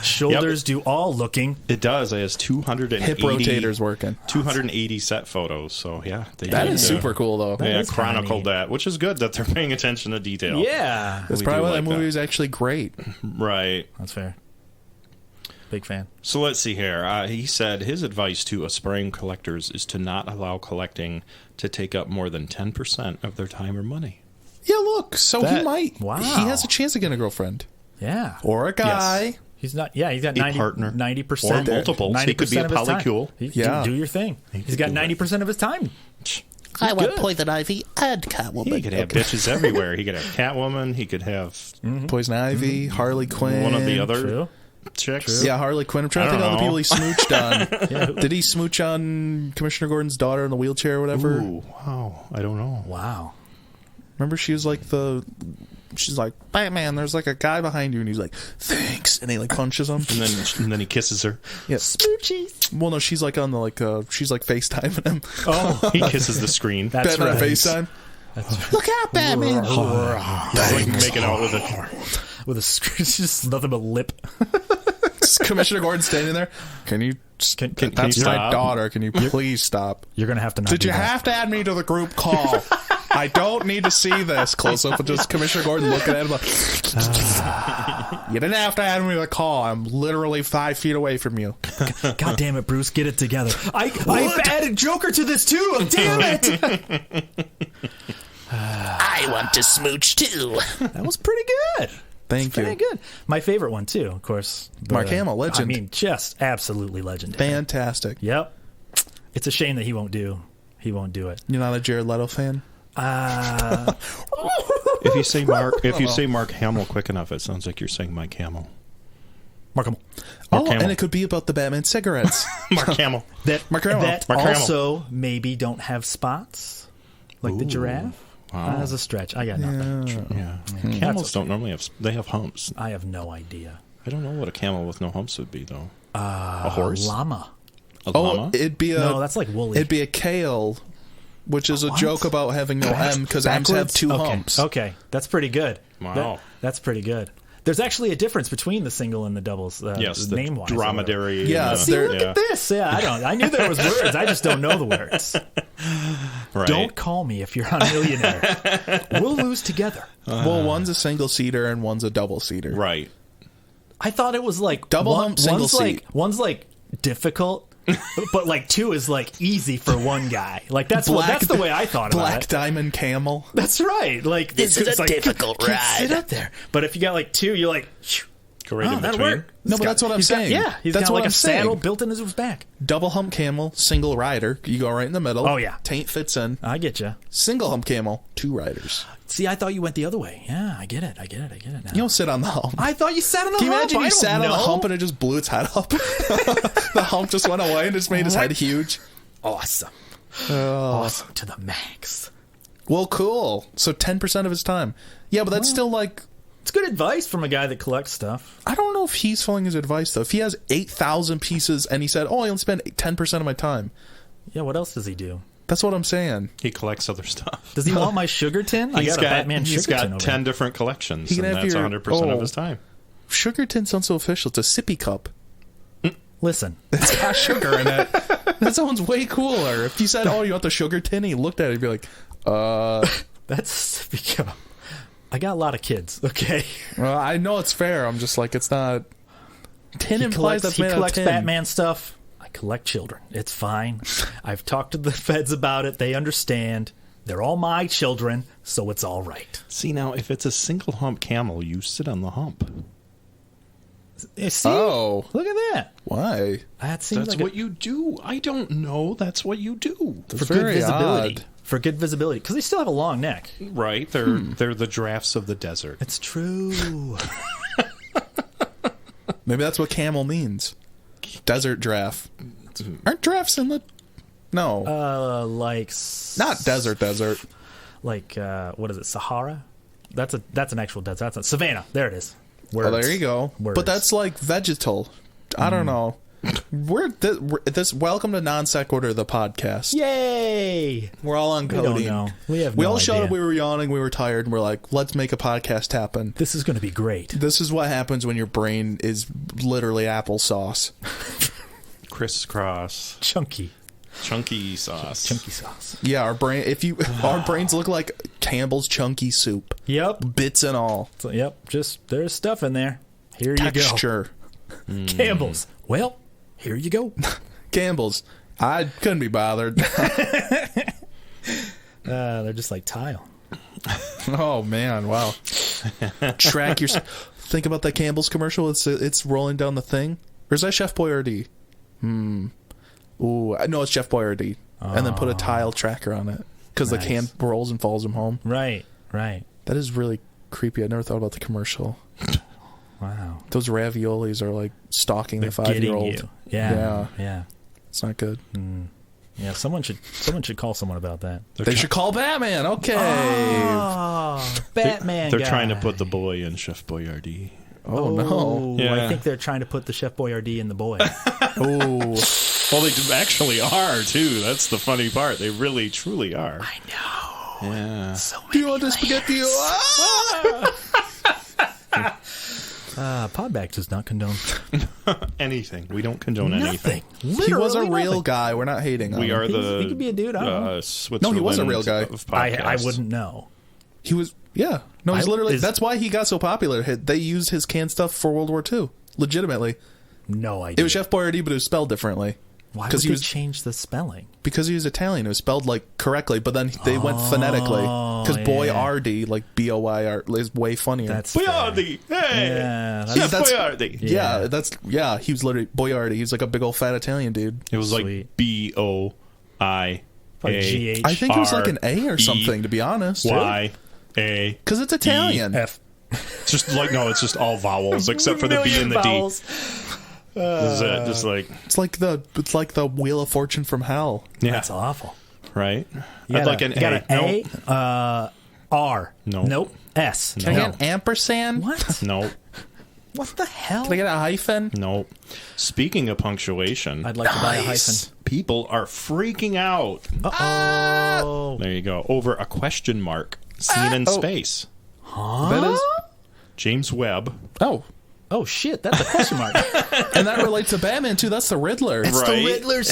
shoulders do all looking. It does. It has 280 Hip rotators working. 280 set photos. So yeah, they That did, is super cool though. Yeah, is kinda chronicled neat. that, which is good that they're paying attention to detail. Yeah. That's We probably do why like that movie that. is actually great. Right. That's fair. Big fan. So let's see here. He said his advice to aspiring collectors is to not allow collecting to take up more than 10% of their time or money. Yeah, look. So he That- might. Wow. He has a chance to get a girlfriend Yeah. or a guy. Yes. He's not. Yeah, he's got A 90, partner. 90%. Or multiples. He could be a 90% of his time. polycule. Yeah. Do your thing. He's could got do 90% of his time. I want good. Poison Ivy and Catwoman. He could have bitches everywhere. He could have Catwoman. He could have Poison Ivy, Harley Quinn. one of the other True. chicks. Yeah, Harley Quinn. I'm trying I to think of all the don't people he smooched on. Did he smooch on Commissioner Gordon's daughter in the wheelchair or whatever? Ooh, wow. I don't know. Wow. Remember, she's like, Batman, there's like a guy behind you, and he's like, thanks, and he like punches him. And then he kisses her. Yes. Well, no, she's like on the she's like FaceTiming him. Oh, he kisses the screen. That's Batman right. FaceTime. Look out, Batman! Like making out with a. With a screen, it's just nothing but lip. Commissioner Gordon standing there. Can you? Can That's you my stop? daughter. Can you please stop? You're gonna have to. Not Did do you that. have to add me to the group call? I don't need to see this. Close up of just Commissioner Gordon looking at him like, you didn't have to add me to the call. I'm literally 5 feet away from you. God damn it, Bruce! Get it together. I added Joker to this too. Damn it! I want to smooch too. That was pretty good. Thank Very you. good. My favorite one too, of course. Mark Hamill, legend. I mean, just absolutely legendary. Fantastic. Yep. It's a shame that he won't do it. You're not a Jared Leto fan? If you say Mark Hamill quick enough, it sounds like you're saying Mike Hamill. Mark Hamill. Oh, Hamill. and it could be about the Batman cigarettes. Mark Hamill. Mark Hamill. That Mark Hamill. also maybe don't have spots like the giraffe. Wow. That's a stretch. I got nothing. Yeah. That's Camels okay. don't normally have. They have humps. I have no idea. I don't know what a camel with no humps would be though. A horse. Llama. A Oh, llama. it'd be a. No, that's like woolly. It'd be a kale, which is a What? joke about having no M because M's have Backwards? two Okay. humps. Okay, that's pretty good. Wow. That's pretty good. There's actually a difference between the single and the doubles. Yes, the name-wise. dromedary. Yeah, and, See, There- look at this. Yeah, I knew there was words. I just don't know the words. Right. Don't call me if you're on Millionaire. We'll lose together. Well, one's a single seater and one's a double seater. Right. I thought it was like Double hump, single one's seat. one's like difficult, but like two is like easy for one guy. Like that's the way I thought about Black it. Diamond Camel. That's right. Like This is it's a like, difficult can't ride. Sit up there. But if you got like two, you're like, Go right in that'll between. work. No, but that's what I'm saying. He's That's got what like I'm a saddle saying. built into his back. Double hump camel, single rider. You go right in the middle. Oh, yeah. Taint fits in. I get you. Single hump camel, 2 riders. See, I thought you went the other way. Yeah, I get it now. You don't sit on the hump. I thought you sat on the Can you hump. imagine I you don't sat on the know. hump and it just blew its head up? The hump just went away and just made his head huge. Awesome. Awesome to the max. Well, cool. So 10% of his time. Yeah, but that's still like... It's good advice from a guy that collects stuff. I don't know if he's following his advice, though. If he has 8,000 pieces and he said, oh, I only spend 10% of my time. Yeah, what else does he do? That's what I'm saying. He collects other stuff. Does he want my sugar tin? I got a Batman He's sugar tin got over 10 here. different collections, He can and have that's your- 100% of his time. Sugar tin sounds so official. It's a sippy cup. Listen, It's got sugar in it. That sounds way cooler. If you said, oh, you want the sugar tin? He looked at it and be like, that's because I got a lot of kids, okay? well, I know it's fair. I'm just like, it's not... Tin implies that's He made out of collects tin. Batman stuff. I collect children. It's fine. I've talked to the feds about it. They understand. They're all my children, so it's all right. See, now, if it's a single hump camel, you sit on the hump. See? Oh. Look at that. Why? That seems That's like what you do. I don't know. That's what you do. for very good visibility. odd. For good visibility, because they still have a long neck. Right? They're the giraffes of the desert. It's true. Maybe that's what camel means. Desert giraffe. Aren't giraffes in the... No. Like Not desert. Like what is it? Sahara? That's an actual desert. That's a savannah. There it is. Words. Oh, there you go. Words. But that's like vegetal. I don't know. We're this. Welcome to Non Sequitur, the podcast. Yay! We're all on We don't coding. know. We have We no all showed idea. up. We were yawning. We were tired. And we're like, let's make a podcast happen. This is going to be great. This is what happens when your brain is literally applesauce. Crisscross. Chunky Chunky sauce. sauce. Yeah, our brain. Our brains look like Campbell's chunky soup, Yep. bits and all. So, yep. Just there's stuff in there. Here you Texture. go. Campbell's. Well, here you go. Campbell's. I couldn't be bothered. They're just like tile. Oh man, wow. Track your. Think about that Campbell's commercial. It's rolling down the thing. Or is that Chef Boyardee? Ooh, no, it's Chef Boyardee. And then put a tile tracker on it because the can rolls and follows him home. Right. Right. That is really creepy. I never thought about the commercial. Wow. Those raviolis are like stalking They're the getting 5-year-old. you. Yeah. Yeah. It's not good. Yeah. Someone should call someone about that. They should call Batman. Okay. Oh, Batman. They're guy. trying to put the boy in Chef Boyardee. Oh, no. Oh, Yeah. I think they're trying to put the Chef Boyardee in the boy. Oh. Well, they actually are, too. That's the funny part. They really, truly are. I know. Yeah. So Do you want the spaghetti? Podbags does not condone Anything. We don't condone anything. nothing. He was a Literally real nothing. guy. We're not hating on We him. are the he could be a dude, I don't know. Switzerland No, he was a real guy. of I podcasts. wouldn't know. He was, yeah. No, he's I- literally. is- That's why he got so popular. They used his canned stuff for World War II. Legitimately, No idea. it was Chef Boyardee, but it was spelled differently. Why would because they he was change the spelling? because he was Italian. It was spelled like correctly, but then they went phonetically because yeah. Boyardee, like Boyr, is way funnier. That's fair. Boyardee! Hey! Yeah, Chef that's- Boyardee! yeah. He was literally Boyardee. He's like a big old fat Italian dude. It was like Sweet. B-O-I-A. Like GH. I think it was like an A or something, to be honest. Y-A. Because it's Italian. F. It's just like, no, it's just all vowels except for the B and the D. This is it. Just like, It's like the Wheel of Fortune from hell. yeah, That's awful. right? You I'd like an you got A. an A. R. No. Nope. S. Can I No. get an ampersand? What? No, What the hell? Can I get a hyphen? no. Speaking of punctuation, I'd like to buy a hyphen. people are freaking out. Oh. There you go. Over a question mark seen in space. That is. James Webb. Oh. Oh shit! That's a question mark. And that relates to Batman, too. That's the Riddler. It's Right. the Riddler.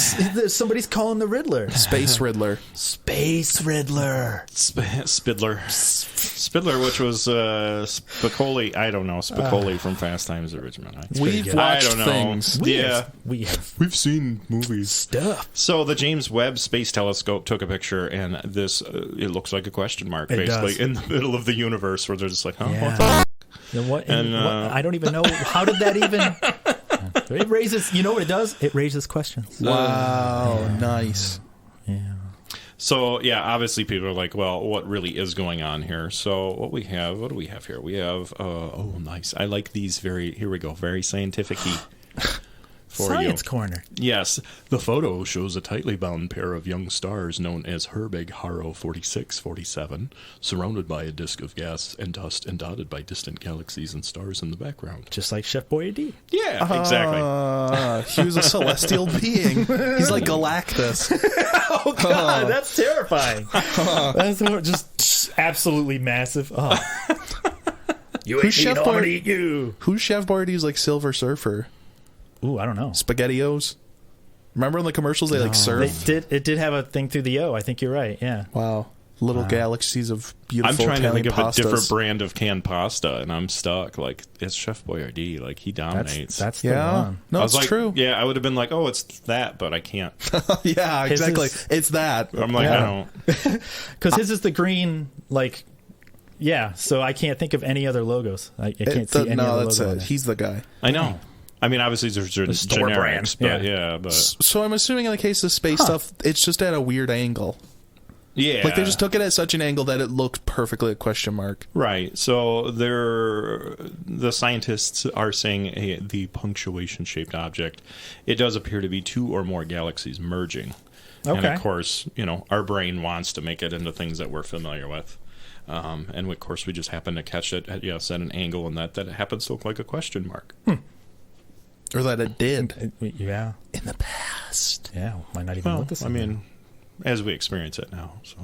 Somebody's calling the Riddler. Space Riddler. Space Riddler. Spidler. Spidler, which was Spicoli. I don't know. Spicoli from Fast Times at Ridgemont. We've good. watched I don't know. things. Yeah. We have We've seen movies. stuff. So the James Webb Space Telescope took a picture, and this it looks like a question mark, It basically, does. in the middle of the universe, where they're just like, oh, what Yeah. the f-? What? And, I don't even know. How did that even? It raises. You know what it does? It raises questions. Wow, nice. Yeah. So, yeah, obviously people are like, well, what really is going on here? So what do we have here? We have, oh, nice. I like these here we go, very scientific-y for Science you. corner. Yes, the photo shows a tightly bound pair of young stars known as Herbig Haro 4647, surrounded by a disk of gas and dust and dotted by distant galaxies and stars in the background. Just like Chef Boyardee. Yeah, exactly. He was a celestial being. He's like Galactus. Oh God, that's terrifying. That's just absolutely massive. Oh. You Who's Chef I'm gonna Boyardee? eat you. Who's Chef Boyardee's like Silver Surfer? Ooh, I don't know. SpaghettiOs. Remember in the commercials they like surf? It did have a thing through the O. I think you're right. Yeah. Wow. Little galaxies of I'm beautiful trying to Italian think of pastas. a different brand of canned pasta, and I'm stuck. Like, it's Chef Boyardee. Like, he dominates. That's the Yeah. one. No, I it's was like, true. Yeah, I would have been like, oh, it's that, but I can't. Yeah, His exactly. is- It's that. I'm like, Yeah. I don't. Because his is the green, like, yeah. So I can't think of any other logos. I can't see any no, other that's logo. on it. there. He's the guy. I know. I mean, obviously, there's store brand. generics, but Yeah. yeah, but So I'm assuming in the case of space stuff, it's just at a weird angle. yeah, Like they just took it at such an angle that it looked perfectly a question mark. right. So the scientists are saying the punctuation-shaped object. It does appear to be two or more galaxies merging, and Okay. of course, our brain wants to make it into things that we're familiar with. And of course, we just happen to catch it at an angle, and that it happens to look like a question mark. Or that it did. Yeah. In the past. Yeah. Might not even Well, look the I same. mean, as we experience it now, so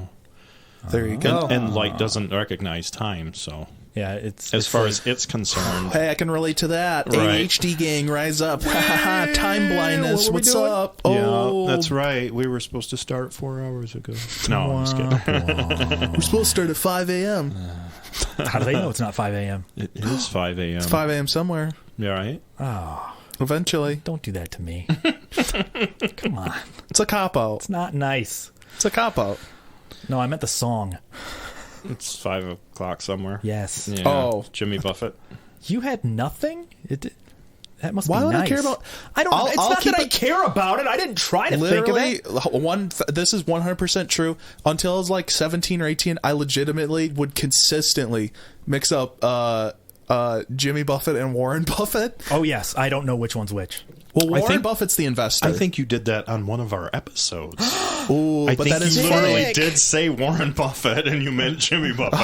There you go. and light doesn't recognize time, so yeah. It's as far as it's concerned, Hey, I can relate to that. Right. ADHD gang, rise up. Time blindness. What were we What's doing? up? Oh, yeah, that's right. We were supposed to start 4 hours ago. No, I'm just kidding. We're supposed to start at 5 a.m. How do they know it's not 5 a.m.? It is 5 a.m. It's 5 a.m. somewhere. Yeah, right. Oh, Eventually. don't do that to me. Come on. It's a cop-out. It's not nice. It's a cop-out. No, I meant the song. It's 5 o'clock somewhere. Yes. Yeah. Oh. Jimmy Buffett. You had nothing? That must Why be would nice. I care about... I don't. It's I'll not keep that I it- care about it. I didn't try to Literally, think of it. this is 100% true. Until I was like 17 or 18, I legitimately would consistently mix up Jimmy Buffett and Warren Buffett. Oh yes, I don't know which one's which. Well, I Warren think- Buffett's the investor. I think you did that on one of our episodes. Ooh, I but think that is you funny. literally did say Warren Buffett, and you meant Jimmy Buffett.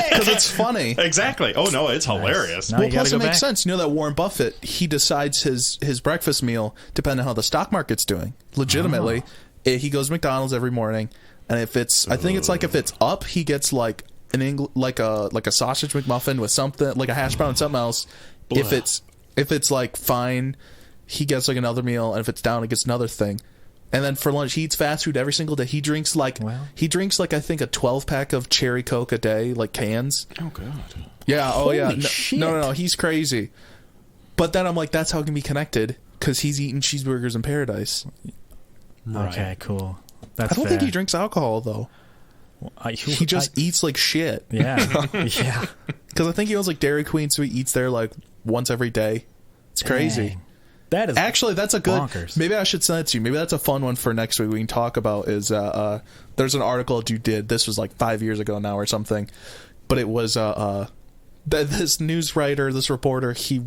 Because it's funny. Exactly. Oh no, it's hilarious. Now Well, you gotta plus go it makes back. sense. You know that Warren Buffett, he decides his breakfast meal depending on how the stock market's doing. Legitimately, he goes to McDonald's every morning, and if it's, I think it's like if it's up, he gets like like a sausage McMuffin with something like a hash brown and something else. If it's like fine, he gets like another meal, and if it's down, he gets another thing. And then for lunch, he eats fast food every single day. He drinks like I think a 12-pack of cherry Coke a day, like cans. Oh god. Yeah. Oh yeah. Holy shit. No. He's crazy. But then I'm like, that's how it can be connected because he's eating cheeseburgers in paradise. Right. Okay, cool. That's I don't think fair. he drinks alcohol though. He just eats like shit. Yeah, yeah. Because I think he owns like Dairy Queen, so he eats there like once every day. It's crazy. Dang. That is Actually, that's a good. bonkers. Maybe I should send it to you. Maybe that's a fun one for next week. We can talk about is there's an article that you did. This was like 5 years ago now or something, but it was this news writer, this reporter. He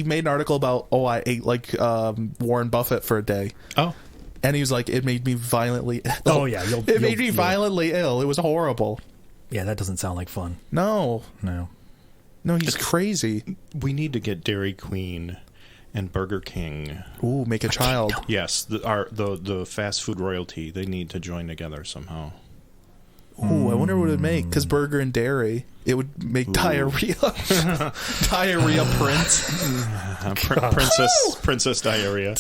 made an article about I ate like Warren Buffett for a day. Oh. And he was like, it made me violently ill. Oh, yeah, it made me violently ill. It was horrible. Yeah, that doesn't sound like fun. No, he's crazy. We need to get Dairy Queen and Burger King. Ooh, make a child. Yes, the fast food royalty. They need to join together somehow. Ooh, I wonder what it would make. Because burger and dairy, it would make diarrhea. Diarrhea prince. Princess diarrhea.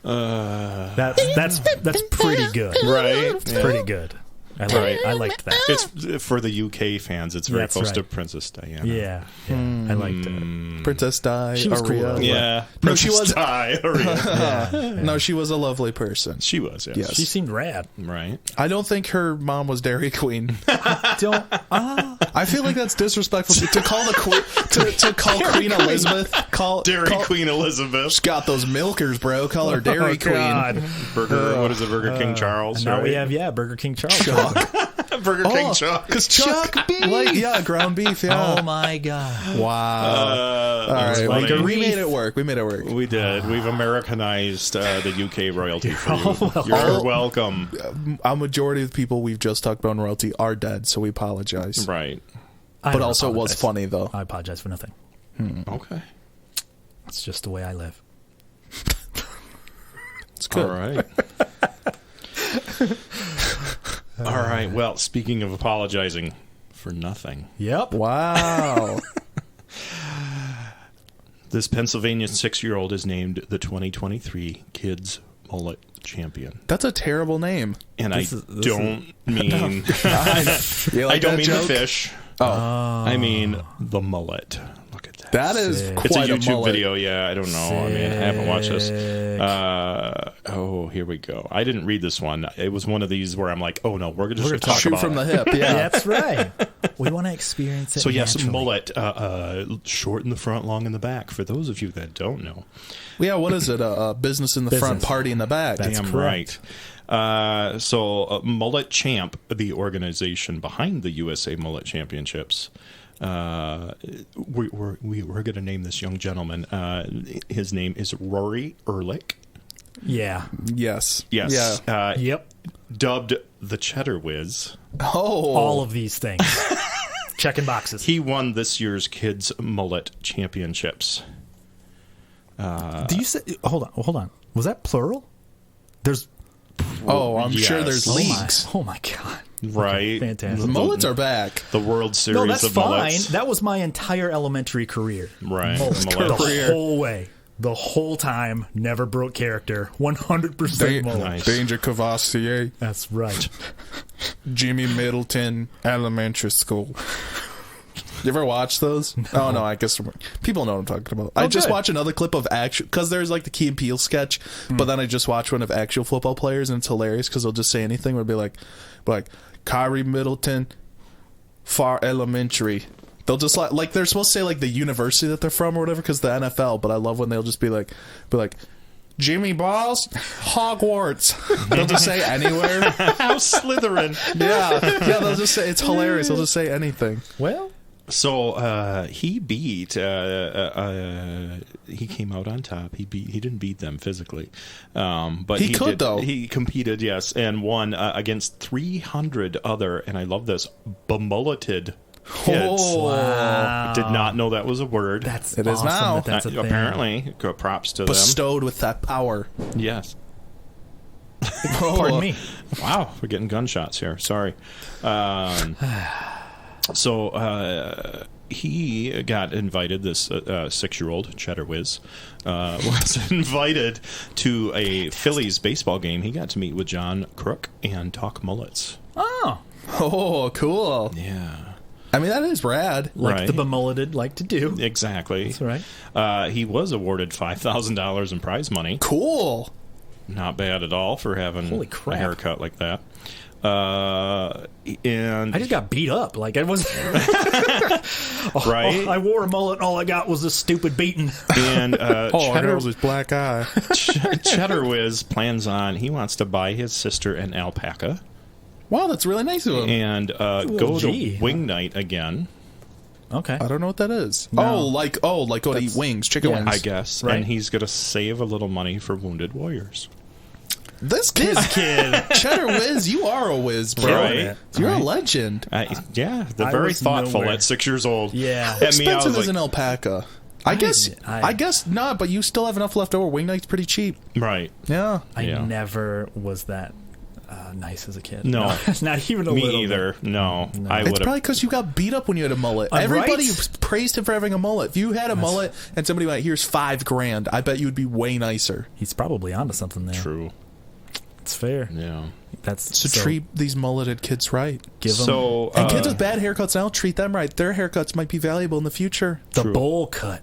That's pretty good. Right. It's pretty good. I liked that. It's for the UK fans. It's very That's close to right. Princess Diana. Yeah, I liked it. Princess Di. She was cool, though. Yeah. No, she Princess was. Diana. No, she was a lovely person. She was. Yes. Yes. She seemed rad. Right. I don't think her mom was Dairy Queen. Don't. I I feel like that's disrespectful to call the to call Queen Elizabeth. Dairy Queen Elizabeth. She's got those milkers, bro. Call her Dairy Queen. Burger. What is it? Burger King Charles. Now right? we have Burger King Charles. Burger King Chuck. Because Chuck beef. Like, ground beef. Yeah. Oh my god! Wow. All right, we made it work. We We did. We've Americanized the UK royalty for you. You're welcome. A majority of the people we've just talked about in royalty are dead, so we apologize. Right. But also, it was funny though. I apologize for nothing. Okay. It's just the way I live. It's good. All right. All right. Well, speaking of apologizing for nothing. Yep. Wow. This Pennsylvania 6-year-old is named the 2023 Kids Mullet Champion. That's a terrible name. And I don't mean I don't mean the fish. I mean the mullet. Look at that. That is Sick. quite It's a a YouTube mullet. video. Yeah, I don't know. I mean, I haven't watched this. Here we go. I didn't read this one. It was one of these where I'm like, oh no, we're just going to talk Shoot about from the it. hip. Yeah. That's right. We want to experience it. So yes, naturally. mullet, short in the front, long in the back. For those of you that don't know, Yeah, what is it? A business in the front, party in the back. That's damn correct. right. So Mullet Champ, the organization behind the USA Mullet Championships, we're going to name this young gentleman. His name is Rory Ehrlich. Yeah. Yes. Yes. Yeah. Yep. Dubbed the Cheddar Whiz. Oh. All of these things. Checking boxes. He won this year's Kids Mullet Championships. Do you say? Hold on. Was that plural? There's. Oh, I'm sure there's Yes. leagues. Oh my god. Right. Fantastic. The mullets are back. The World Series No, that's of fine. Mullets. That was my entire elementary career. Right. Mullets. Mullets. The whole way. The whole time. Never broke character. 100% mullet. Nice. Danger Cavassier, That's right. Jimmy Middleton Elementary School. You ever watch those? Oh no, I guess people know what I'm talking about. I just good. watch another clip of actual, because there's like the Key and Peele sketch, but then I just watch one of actual football players, and it's hilarious because they'll just say anything. It'll be like Kyrie Middleton, Far Elementary. They'll just like they're supposed to say like the university that they're from or whatever because the NFL. But I love when they'll just be like Jimmy Balls, Hogwarts. They'll just say anywhere. House Slytherin. Yeah. They'll just say it's hilarious. They'll just say anything. Well, So he beat. He came out on top. He didn't beat them physically, but He could, though. He competed, yes, and won against 300 other. And I love this bemulleted kids. wow. Did not know that was a word. That's It is awesome now. That's a thing. Apparently, props to them. Bestowed with that power. Yes. Pardon me. Wow, we're getting gunshots here. Sorry. So he got invited, this 6-year-old, Cheddar Whiz, was invited to a Phillies baseball game. He got to meet with John Crook and talk mullets. Oh, cool. Yeah. I mean, that is rad. Like Right. the bemulleted like to do. Exactly. That's right. He was awarded $5,000 in prize money. Cool. Not bad at all for having Holy a crap. haircut like that. And I just got beat up. Like I was right. I wore a mullet. All I got was a stupid beating. And Cheddar was his black eye. Cheddar Whiz plans on, he wants to buy his sister an alpaca Wow, that's really nice of him. and go to wing night again, Okay. I don't know what that is. No. Oh, like go to eat wings, chicken Yeah. wings. I guess. Right. And he's going to save a little money for wounded warriors. This kid, Cheddar Whiz, you are a whiz, bro. Right. You're a legend. Yeah, they're I very was thoughtful nowhere. at 6 years old. Yeah. At me, I Expensive was as an like, alpaca. I guess not, but you still have enough left over. Wing night's pretty cheap. right. Yeah. I Yeah. never was that nice as a kid. No. Not even a Me little either. bit. No. I It's would probably have. because you got beat up when you had a mullet. Right? Everybody praised him for having a mullet. If you had a mullet and somebody went, here's $5,000, I bet you would be way nicer. He's probably onto something there. True. It's fair. Yeah. That's So treat these mulleted kids right. Give them So, And kids with bad haircuts now, treat them right. Their haircuts might be valuable in the future. the True. bowl cut.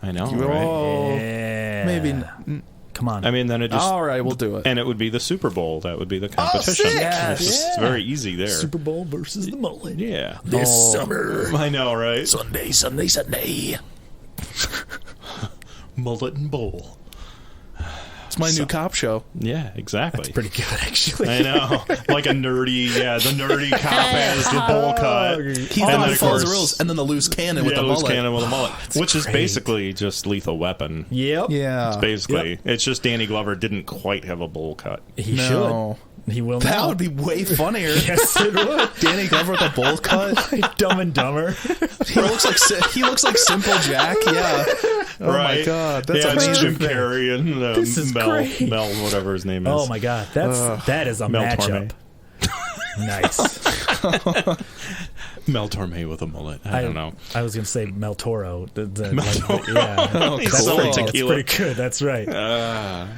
I know, right? Oh, Yeah. maybe. Come Come on. I mean, then it just... All right, we'll do it. And it would be the Super Bowl. That would be the competition. sick! Yes. It's very easy there. Super Bowl versus the mullet. Yeah. This summer. I know, right? Sunday, Sunday, Sunday. Mullet and bowl. It's my new cop show. Yeah, exactly. That's pretty good, actually. I know. Like a nerdy, the nerdy cop has the bowl cut. He's the And one then, who of follows the course- rules, and then the loose cannon with the loose mullet. cannon with a mullet. Which is great. basically just Lethal Weapon. Yep. Yeah. Basically. It's just Danny Glover didn't quite have a bowl cut. He No. should. He will That now. would be way funnier. Yes, it would. Danny Glover with a bowl cut. Like Dumb and Dumber. He looks like Simple Jack. Yeah. Oh my god, that's it's amazing. Jim Carrey and This is great. Mel, whatever his name is. Oh my god, that is a Mel matchup. Nice. Mel Torme with a mullet. I don't know. I was gonna say Mel Toro. Toro. Yeah, He's that's selling pretty, tequila. that's pretty good. That's right.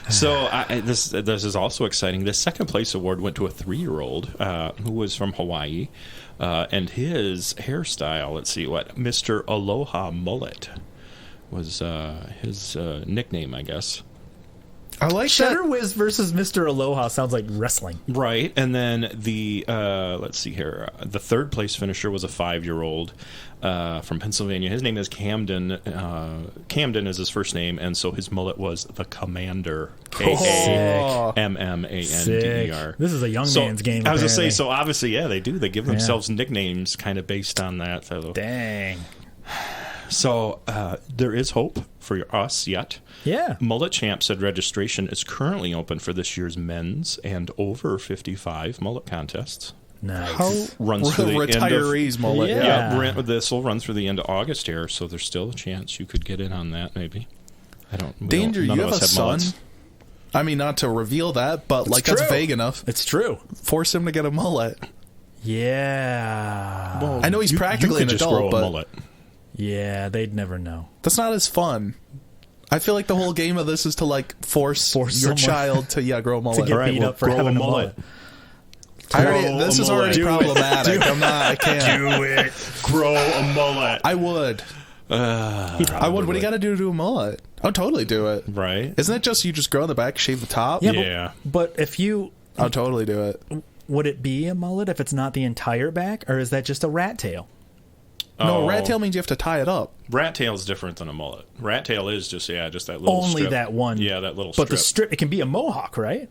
So this is also exciting. The second place award went to a 3-year-old who was from Hawaii, and his hairstyle. Let's see what Mr. Aloha Mullet was his nickname, I guess. I like Cheddar Whiz versus Mr. Aloha sounds like wrestling. Right, and then the let's see here, the third place finisher was a 5-year-old from Pennsylvania. His name is Camden. Camden is his first name, and so his mullet was the Commander. KAMMANDER. Sick. This is a young man's game. I was gonna say, apparently. so obviously, yeah, they do. They give themselves nicknames kind of based on that. So, Dang. so there is hope for us yet. Yeah. Mullet Champ said registration is currently open for this year's men's and over 55 mullet contests. Nice. How Runs through the end of- retirees mullet. Yeah. This will run through the end of August here, so there's still a chance you could get in on that. Maybe. Danger, none you of have us a son. mullets. I mean, not to reveal that, but It's like true. that's vague enough. It's true. Force him to get a mullet. Yeah. I know he's practically you an could just grow adult, a but mullet. Yeah, they'd never know. that's not as fun. I feel like the whole game of this is to like force your someone child to grow a mullet. get All right, beat well, up for grow a having a mullet. mullet. This Grow is a already mullet. problematic. I can't. Do it. Grow a mullet. I would. I would. What do you got to do a mullet? I'll totally do it. Right? Isn't it just you just grow in the back, shave the top? Yeah, Yeah. But if you... I'll totally do it. Would it be a mullet if it's not the entire back, or is that just a rat tail? No, Oh. rat tail means you have to tie it up. Rat tail is different than a mullet. Rat tail is just that little Only strip. that one. Yeah, that little But strip. the strip, it can be a mohawk, right?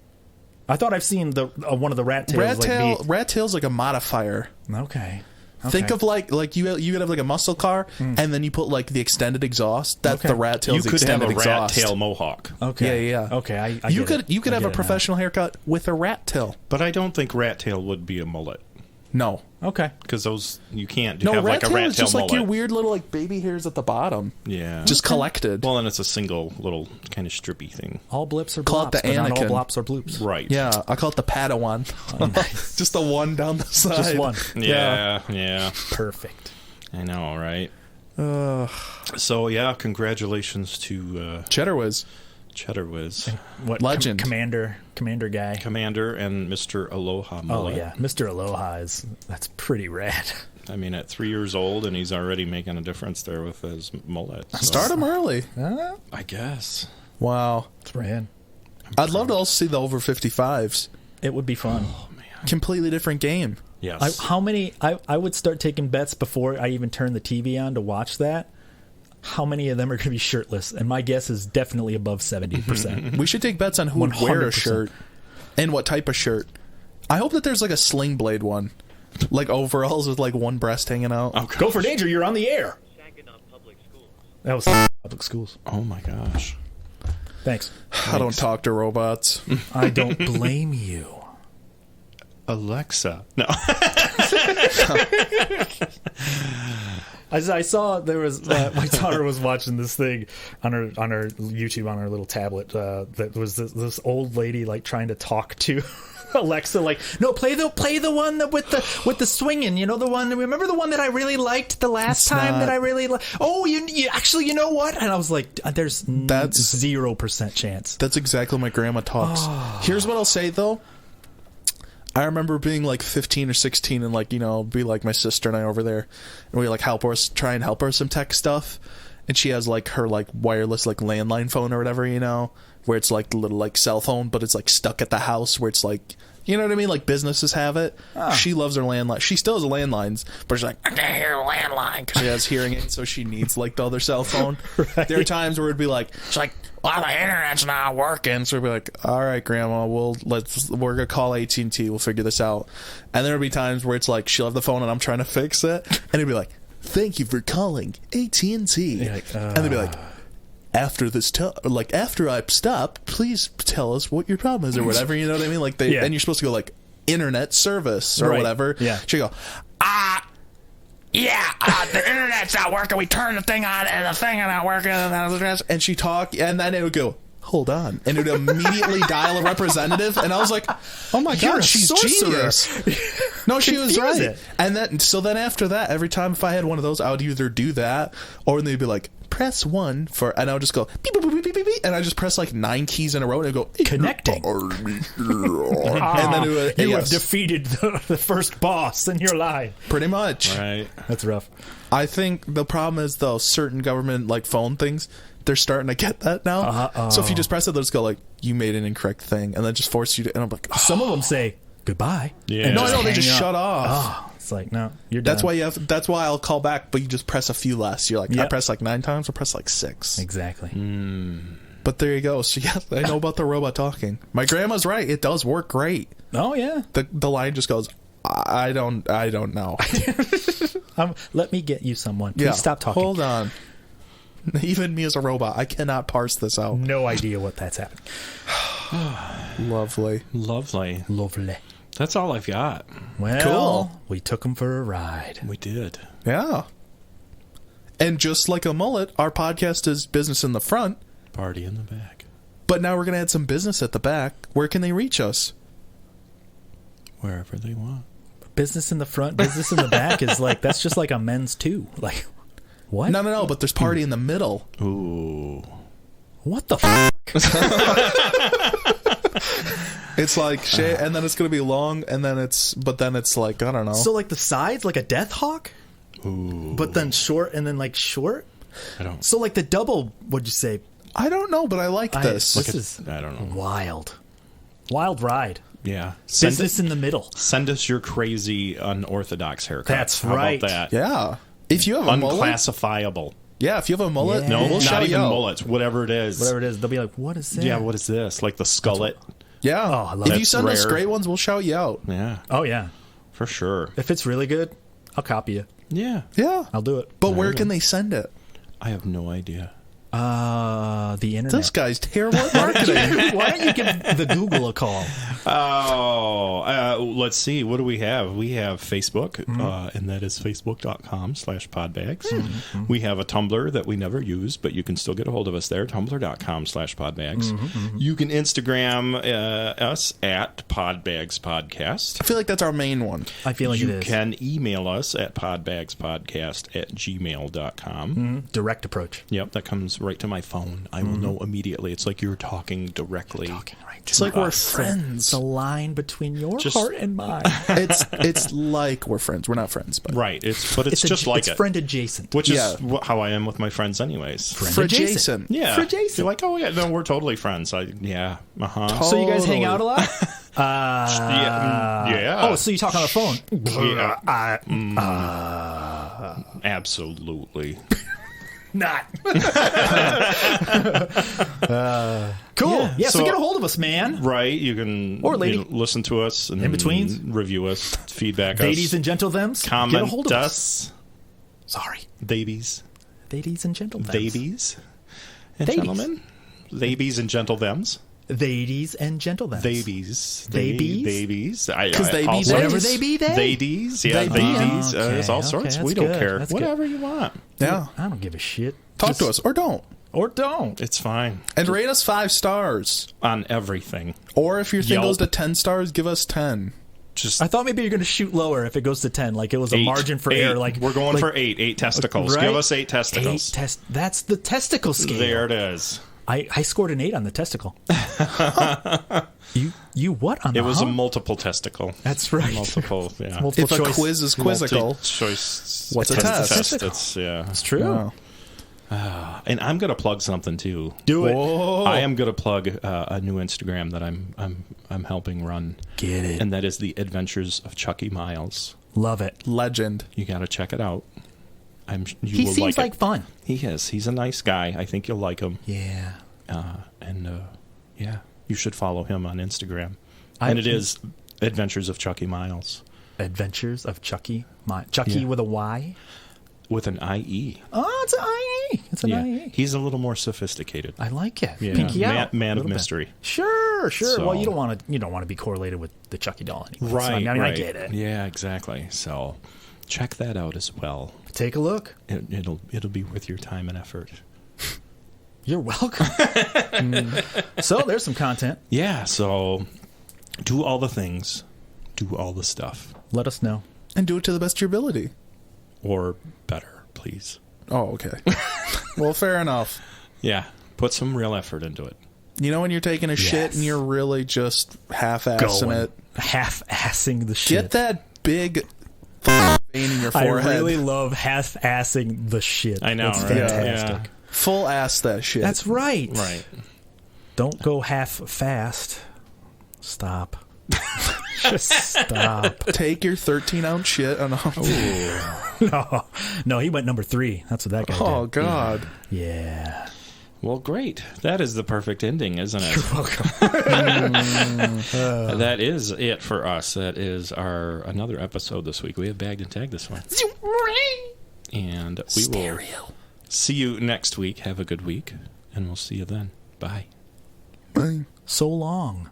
I thought I've seen the one of the rat tails. Rat tail's like a modifier. Okay. Think of like you could have like a muscle car, and then you put like the extended exhaust. That's Okay. the rat tail's you could have extended a rat exhaust. tail mohawk. Okay. Yeah. Okay. I You get could it. I have get a it professional haircut with a rat tail. But I don't think rat tail would be a mullet. No. now. Okay. Because those, you can't No, have rat like a tail rat is tail just mullet. like your weird little like baby hairs at the bottom, Yeah. just collected. Well, and it's a single little kind of strippy thing. All blips are Call it blops, the but not all Anakin. blops are bloops. Right. Yeah, I call it the Padawan. Just the one down the side. Just one. Yeah. Perfect. I know, right? So, yeah, congratulations to Cheddar Whiz. Cheddar Whiz, What Legend. Commander guy. Commander, and Mr. Aloha Oh Mullet. yeah, Mr. Aloha that's pretty rad. I mean, at 3 years old, and he's already making a difference there with his mullet. So, Start him early. I guess. Wow. It's rad. I'd love to also see the over 55s. It would be fun. Completely different game. Yes. I would start taking bets before I even turn the TV on to watch that. How many of them are going to be shirtless? And my guess is definitely above 70%. We should take bets on who would wear a 100%. shirt and what type of shirt. I hope that there's like a sling blade one, like overalls with like one breast hanging out. Oh, Go for danger! You're on the air. That was public schools. Oh, my gosh. Thanks. I don't talk to robots. I don't blame you. Alexa. No. I saw there was my daughter was watching this thing on her YouTube on her little tablet that was this old lady like trying to talk to Alexa, like, no, play the one that with the swinging, you know, the one, remember the one that I really liked the last time that I really oh you actually, you know what, and I was like, that's 0% chance. That's exactly what my grandma talks. Here's what I'll say though. I remember being like 15 or 16 and like, you know, be like my sister and I over there and we like try and help her some tech stuff, and she has like her like wireless like landline phone or whatever, you know, where it's like the little like cell phone, but it's like stuck at the house where it's like, you know what I mean? Like businesses have it. She loves her landline. She still has landlines, but she's like, I can't hear a landline because she has hearing aids, so she needs like the other cell phone. Right. There are times where it'd be like, she's like, well, the internet's not working, so we'd be like, all right, Grandma, we're gonna call AT&T. We'll figure this out. And there would be times where it's like she'll have the phone and I'm trying to fix it, and it'd be like, thank you for calling AT&T, like, and they'd be like, after I stop, please tell us what your problem is or whatever. You know what I mean? Like and you're supposed to go like internet service or whatever. Yeah. She go, the internet's not working. We turned the thing on and the thing is not working. And she talk, and then it would go, hold on, and it would immediately dial a representative. And I was like, oh my god, she's genius. No, she was right. It. And then after that, every time if I had one of those, I would either do that or they'd be like, press 1 for, and I would just go beep, beep, beep, beep, beep, beep, and I just press like 9 keys in a row and go connecting. And then it would, you have defeated the first boss in your life. Pretty much. Right. That's rough. I think the problem is though, certain government like phone things, they're starting to get that now. So if you just press it, they'll just go like, you made an incorrect thing, and then just force you to, and I'm like, some of them say goodbye. Yeah. No, I know, they just shut off. It's like, no, you're done. That's why I'll call back, but you just press a few less. You're like, I press like 9 times, I'll press like 6. Exactly. But there you go. So yeah, I know about the robot talking. My grandma's right. It does work great. Oh yeah. The line just goes, I don't know. Let me get you someone. Please stop talking. Hold on. Even me as a robot, I cannot parse this out. No idea what that's happening. Lovely. That's all I've got. Well, cool. We took them for a ride. We did. Yeah. And just like a mullet, our podcast is business in the front. Party in the back. But now we're going to add some business at the back. Where can they reach us? Wherever they want. Business in the front, business in the back is like, that's just like a men's too. Like, what? No, but there's party in the middle. Ooh. What the fuck? It's like shit, and then it's going to be long, and then it's like, I don't know. So like the sides, like a death hawk? Ooh. But then short, and then like short? I don't. So like the double, what'd you say? I don't know, but I like this. This is I don't know. Wild ride. Yeah. Business in the middle. Send us your crazy unorthodox haircut. That's How right. about that? Yeah. If you have a mullet, unclassifiable. yeah, if you have a mullet, Yeah. No, we'll not shout even you out. mullets. Whatever it is. They'll be like, what is that? Yeah, what is this? Like the skullet. Yeah. Oh, I love if it. you send us Rare. great ones, we'll shout you out. Yeah, Oh yeah. for sure. If it's really good, I'll copy you. Yeah. Yeah. I'll do it. But where can they send it? I have no idea. The internet. This guy's terrible at marketing. Why don't you give the Google a call? Let's see. What do we have? We have Facebook, and that is facebook.com/podbags. We have a Tumblr that we never use, but you can still get a hold of us there, tumblr.com/podbags. You can Instagram us at Podbags Podcast. I feel like that's our main one. I feel like You it is. can email us at podbagspodcast@gmail.com. Direct approach. Yep, that comes right to my phone. I will know immediately. It's like you're talking directly. It's like we're friends. The line between your Just- heart and mine. It's like we're friends. We're not friends, but Right. It's just like it's it. friend adjacent. Which is Yeah. how I am with my friends anyways. for Jason. Yeah. For Jason. You're like, oh yeah, no, we're totally friends. Yeah. Uh-huh. So you guys hang out a lot? Yeah. Oh, so you talk on the phone? Absolutely. Not. Cool. Yeah, so get a hold of us, man. Right. You can Or lady. listen to us and In-betweens. review us, feedback Ladies us, and gentlethems, comment get a hold of us. us. Sorry. Babies. Ladies and gentlethems. Babies. And Babies. gentlemen. Ladies and gentlethems. Ladies and gentlethems. Babies. Babies? Babies. 'Cause they be also- Whatever Days. they be, they. Ladies. Yeah, They be. ladies. Okay, There's all okay, sorts. that's We don't good, care. that's good. Whatever you want. Yeah. I don't give a shit. Talk to us or don't. Or don't. It's fine. And rate us 5 stars. On everything. Or if your thing Yelp. goes to 10 stars, give us 10. Just I thought maybe you're going to shoot lower if it goes to 10. Like it was a 8. margin for 8. error. Like we're going like, for 8. 8 testicles. right? Give us 8 testicles. That's the testicle scale. There it is. I scored an 8 on the testicle. You what on the It was a hump? multiple testicle. That's right. Multiple, yeah. Multiple If a choice. quiz is quizzical, Multi-choice what's a test? It's, yeah. It's true. Yeah. And I'm going to plug something too. Do it. Whoa. I am going to plug a new Instagram that I'm helping run. Get it. And that is the Adventures of Chucky Miles. Love it. Legend. You got to check it out. He will seems like it. fun. He is. He's a nice guy. I think you'll like him. Yeah. Yeah, you should follow him on Instagram. And it is Adventures of Chucky Miles. Adventures of Chucky. Chucky with a Y? With an IE. Oh, it's an IE. It's an IE. He's a little more sophisticated. I like it. Yeah. Pinky out. Man of Bit. mystery. Sure. So- Well, you don't want to be correlated with the Chucky doll anymore. Right, So, I right. get it. Yeah, exactly. So check that out as well. Take a look. It'll be worth your time and effort. You're welcome. So there's some content. Yeah, so do all the things. Do all the stuff. Let us know. And do it to the best of your ability. Or better, please. Oh, okay. Well, fair enough. Yeah, put some real effort into it. You know when you're taking a shit and you're really just half-assing it? Half-assing the shit. Get that big vein in your forehead. I really love half-assing the shit. I know, That's right? fantastic. Yeah. Full ass that shit. That's right. Right. Don't go half-fast. Stop. Just stop. Take your 13-ounce shit and No, he went number 3. That's what that guy oh did. God. Yeah. Well, great. That is the perfect ending, isn't it? You're welcome. That is it for us. That is our another episode this week. We have bagged and tagged this one. And we will see you next week. Have a good week. And we'll see you then. Bye. Bye. So long.